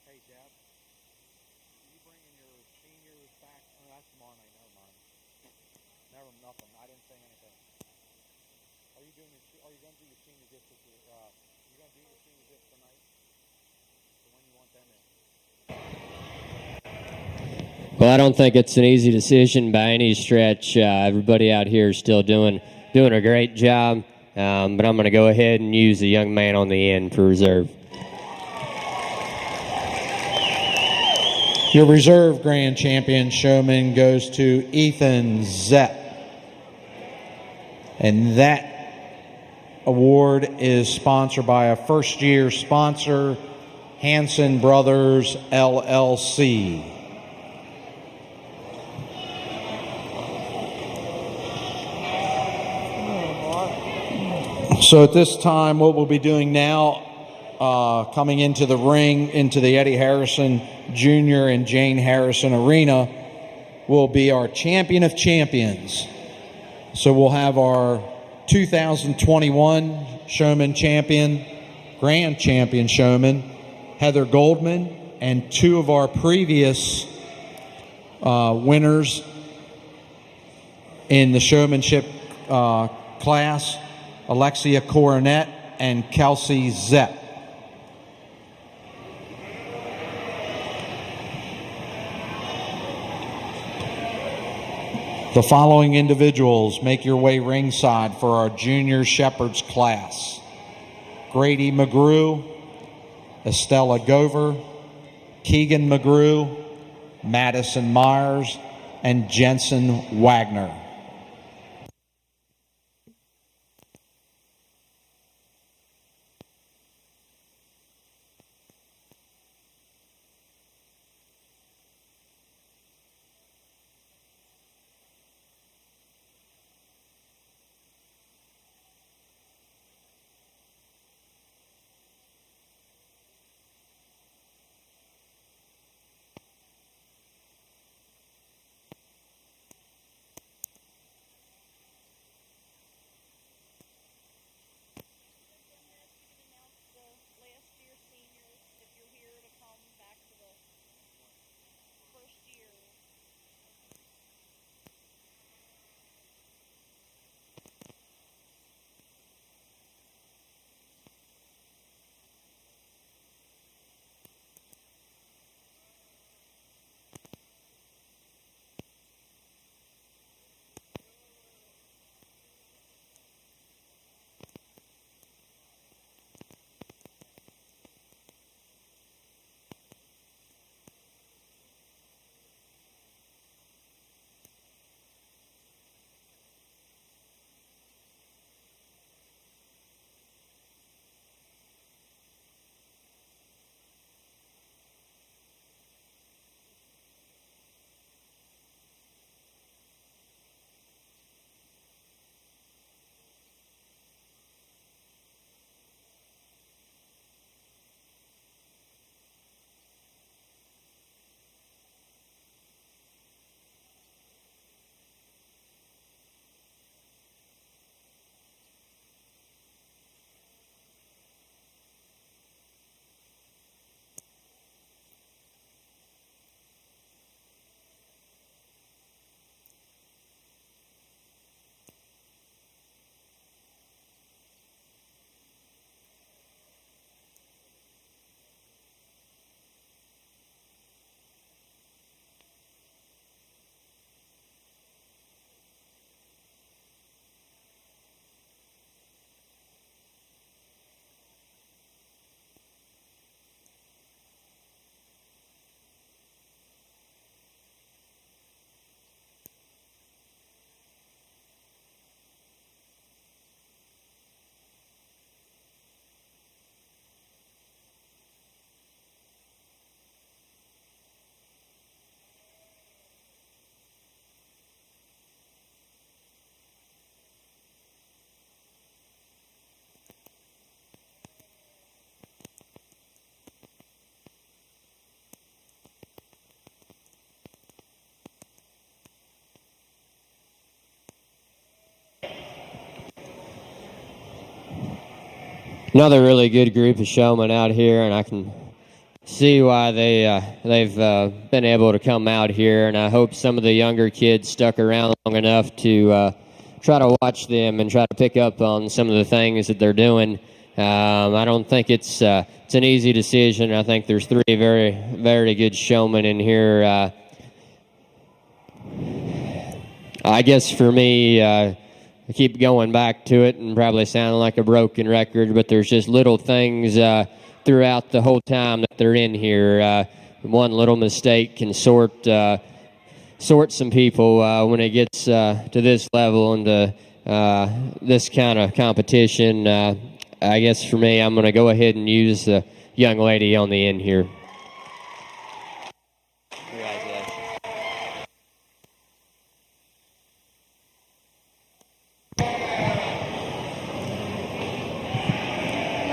Hey, Dad, are you bringing your seniors back? Oh, that's tomorrow night. Never mind. Nothing. I didn't say anything. Are you going to do your senior gifts with your? You going to do your senior gifts tonight? So when you want them in? Well, I don't think it's an easy decision by any stretch. Everybody out here is still doing a great job, but I'm going to go ahead and use the young man on the end for reserve. Your reserve grand champion showman goes to Ethan Zepp. And that award is sponsored by a first-year sponsor, Hanson Brothers, LLC. So at this time, what we'll be doing now, coming into the ring, into the Eddie Harrison Jr. and Jane Harrison Arena, will be our champion of champions. So we'll have our 2021 Showman champion, grand champion showman, Heather Goldman, and two of our previous winners in the showmanship class, Alexia Coronet and Kelsey Zepp. The following individuals make your way ringside for our junior shepherds class: Grady McGrew, Estella Gover, Keegan McGrew, Madison Myers, and Jensen Wagner. another really good group of showmen out here, and I can see why they've been able to come out here. And I hope some of the younger kids stuck around long enough to try to watch them and try to pick up on some of the things that they're doing. I don't think it's an easy decision. I think there's three very, very good showmen in here. I guess for me, I keep going back to it and probably sounding like a broken record, but there's just little things throughout the whole time that they're in here. One little mistake can sort some people when it gets to this level and to this kind of competition. I guess for me, I'm going to go ahead and use the young lady on the end here.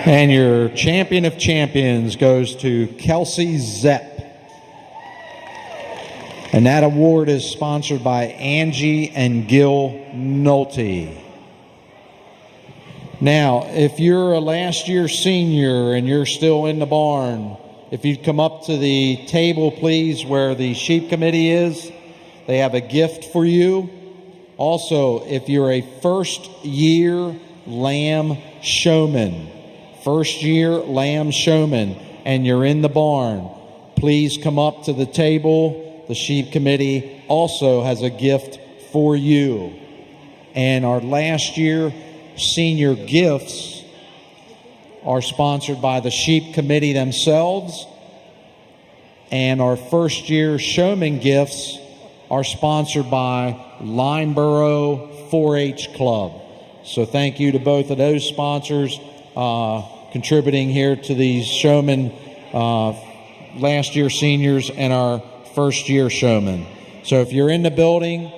And your champion of champions goes to Kelsey Zepp. And that award is sponsored by Angie and Gil Nolte. Now, if you're a last year senior and you're still in the barn, if you'd come up to the table, please, where the sheep committee is, they have a gift for you. Also, if you're a first year lamb showman, and you're in the barn, please come up to the table. The sheep committee also has a gift for you. And our last year senior gifts are sponsored by the sheep committee themselves, and our first year showman gifts are sponsored by Lineborough 4-H Club. So thank you to both of those sponsors contributing here to these showmen, last year seniors and our first year showmen. So if you're in the building,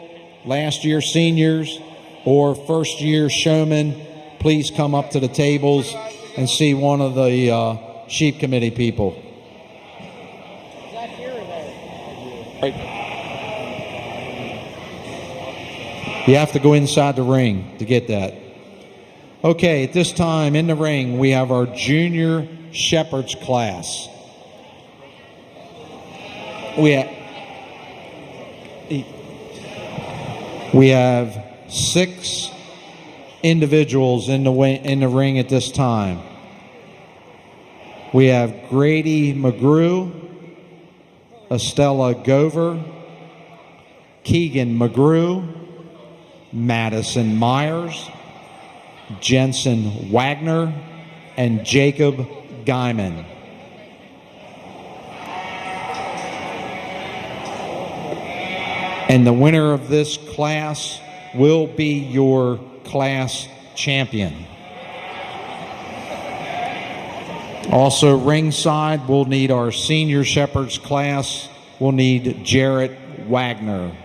last year seniors or first year showmen, please come up to the tables and see one of the sheep committee people. Is that here or there? Right. You have to go inside the ring to get that. Okay, at this time in the ring, we have our junior shepherds class. We have 6 individuals in the ring at this time. We have Grady McGrew, Estella Gover, Keegan McGrew, Madison Myers, Jensen Wagner, and Jacob Guyman. And the winner of this class will be your class champion. Also ringside, we'll need our senior shepherds class. We'll need Jarrett Wagner.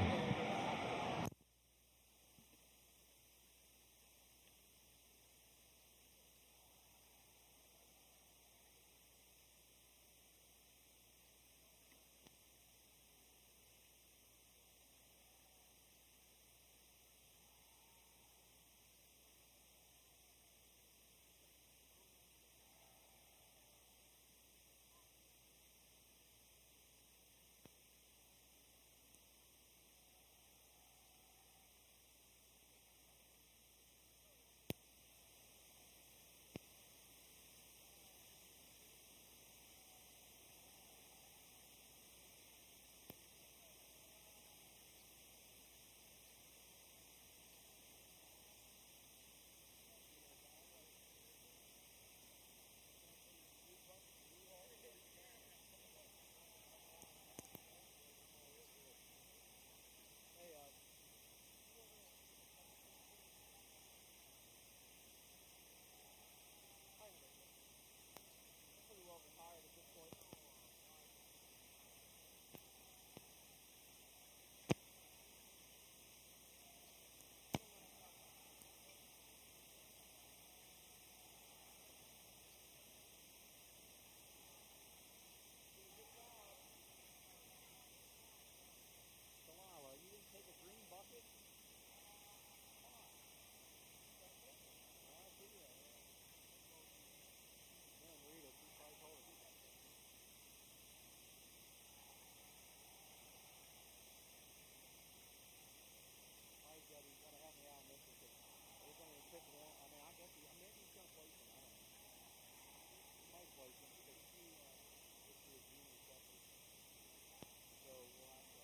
graduation because she is a junior shepherd. So we'll have to.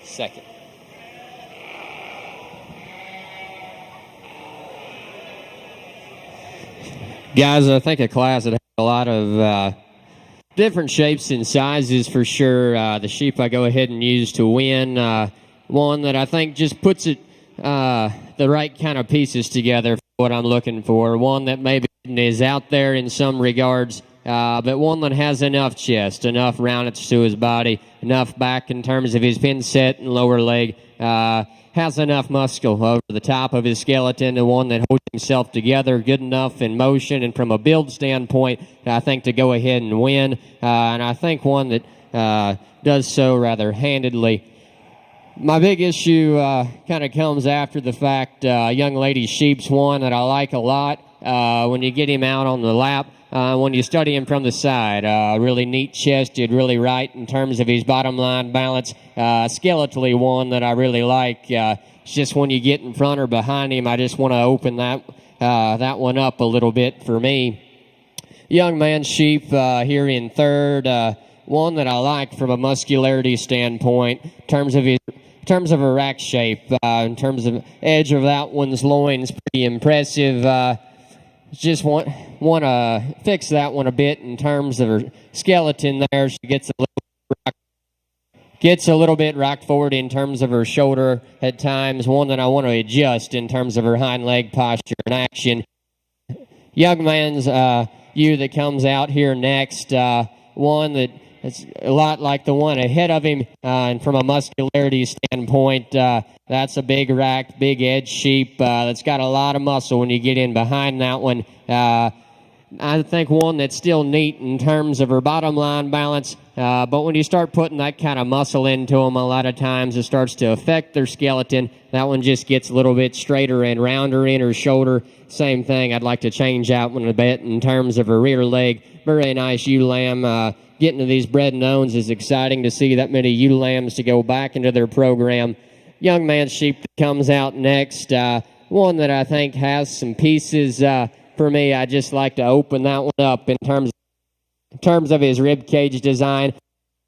second. Guys, I think a class that had a lot of different shapes and sizes for sure. The sheep I go ahead and use to win. One that I think just puts it the right kind of pieces together for what I'm looking for. One that maybe is out there in some regards, but one that has enough chest, enough roundness to his body, enough back in terms of his pin set and lower leg, has enough muscle over the top of his skeleton, and one that holds himself together good enough in motion and from a build standpoint, I think, to go ahead and win. And I think one that does so rather handedly. My big issue kind of comes after the fact. Young Lady Sheep's one that I like a lot. When you get him out on the lap, when you study him from the side, really neat chested, really right in terms of his bottom line balance. Skeletally one that I really like. It's just when you get in front or behind him, I just want to open that one up a little bit for me. Young Man Sheep here in third. One that I like from a muscularity standpoint in terms of a rack shape, in terms of edge of that one's loins, pretty impressive. Just want to fix that one a bit in terms of her skeleton there. She gets a little bit rocked forward in terms of her shoulder at times. One that I want to adjust in terms of her hind leg posture and action. Young Man's ewe that comes out here next. One that it's a lot like the one ahead of him, and from a muscularity standpoint, that's a big racked, big edge sheep that's got a lot of muscle when you get in behind that one. I think one that's still neat in terms of her bottom line balance, but when you start putting that kind of muscle into them, a lot of times it starts to affect their skeleton. That one just gets a little bit straighter and rounder in her shoulder. Same thing, I'd like to change out one a bit in terms of her rear leg. Very nice ewe lamb. Getting to these bred and owns is exciting to see that many ewe lambs to go back into their program. Young Man Sheep that comes out next. One that I think has some pieces for me. I just like to open that one up in terms of his rib cage design,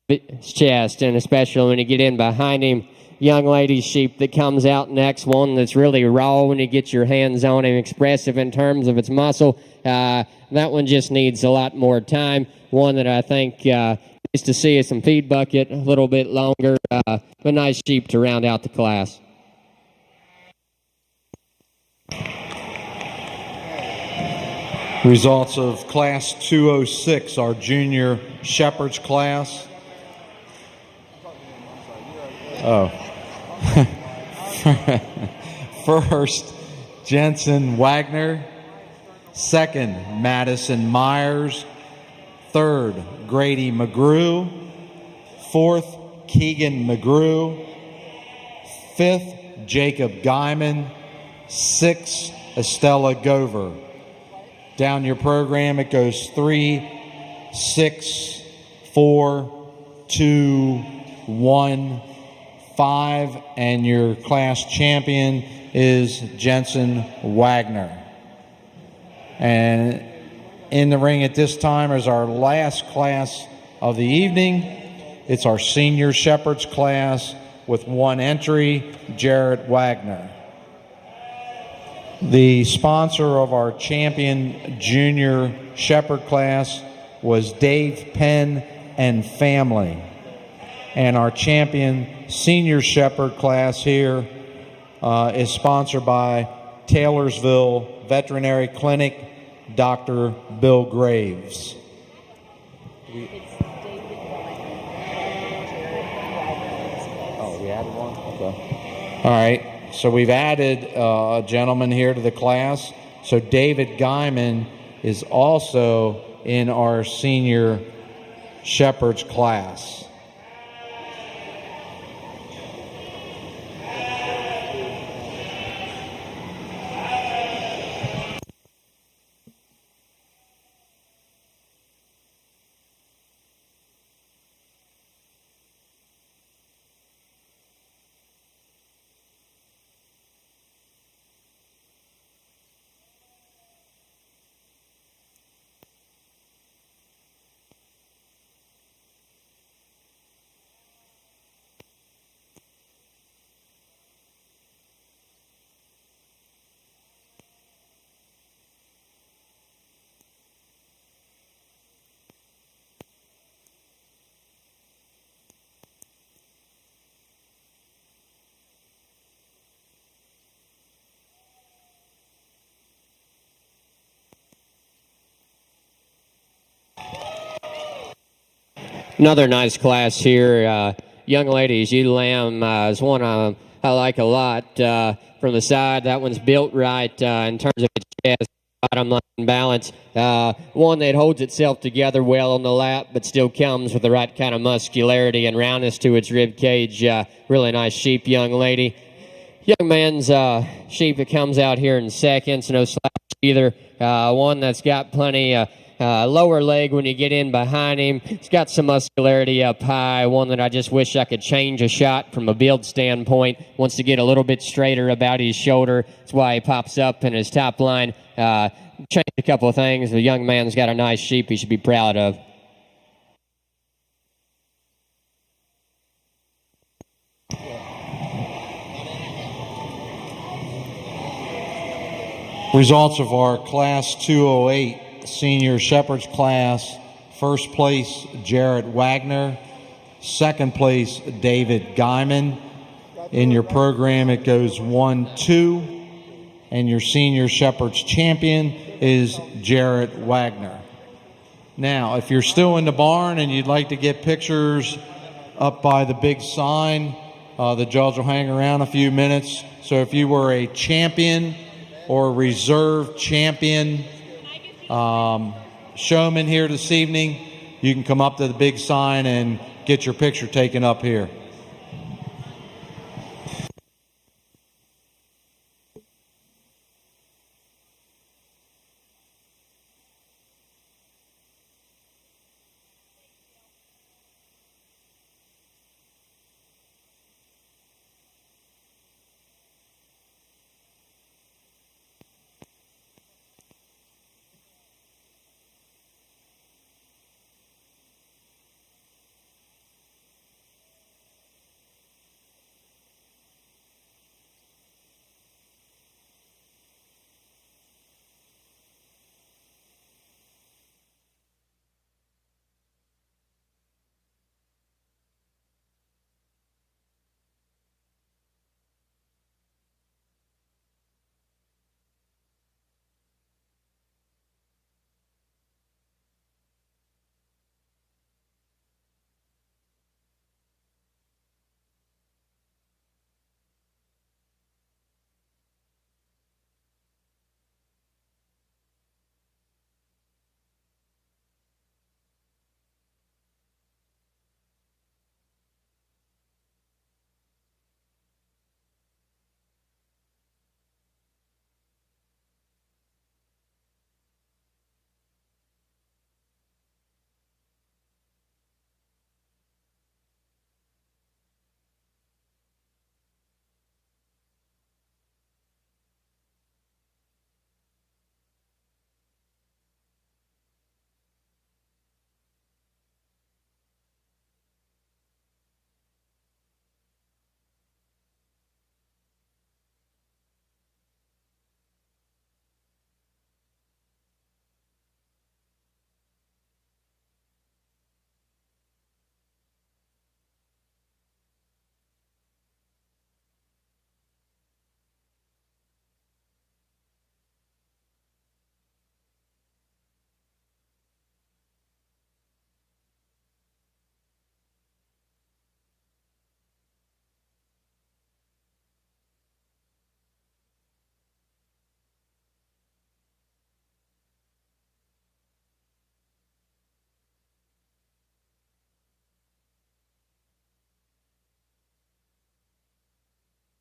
his chest, and especially when you get in behind him. Young Lady Sheep that comes out next. One that's really raw when you get your hands on him, expressive in terms of its muscle. That one just needs a lot more time. One that I think needs to see some feed bucket a little bit longer. But nice sheep to round out the class. Results of Class 206, our junior Shepherd's class. Oh. First, Jensen Wagner. Second, Madison Myers. Third, Grady McGrew. Fourth, Keegan McGrew. Fifth, Jacob Guyman. Sixth, Estella Gover. Down your program, it goes 3, 6, 4, 2, 1, 5, and your class champion is Jensen Wagner. And in the ring at this time is our last class of the evening. It's our senior Shepherd's class with one entry, Jarrett Wagner. The sponsor of our champion junior Shepherd class was Dave Penn and Family. And our champion senior Shepherd class here is sponsored by Taylorsville Veterinary Clinic, Dr. Bill Graves. Oh, we added one? Okay. All right. So we've added a gentleman here to the class. So David Guyman is also in our senior Shepherd's class. Another nice class here. Young ladies, ewe lamb is one I like a lot. From the side, that one's built right in terms of its chest, bottom line balance. One that holds itself together well on the lap, but still comes with the right kind of muscularity and roundness to its rib cage. Really nice sheep, young lady. Young man's sheep that comes out here in seconds, no slouch either. One that's got plenty lower leg when you get in behind him. He's got some muscularity up high. One that I just wish I could change a shot from a build standpoint. Wants to get a little bit straighter about his shoulder. That's why he pops up in his top line. Changed a couple of things. The young man's got a nice sheep he should be proud of. Results of our Class 208 Senior Shepherd's Class. First place, Jarrett Wagner. Second place, David Guyman. In your program, it goes 1-2. And your Senior Shepherd's Champion is Jarrett Wagner. Now, if you're still in the barn and you'd like to get pictures up by the big sign, the judge will hang around a few minutes. So if you were a champion or a reserve champion showman here this evening, you can come up to the big sign and get your picture taken up here.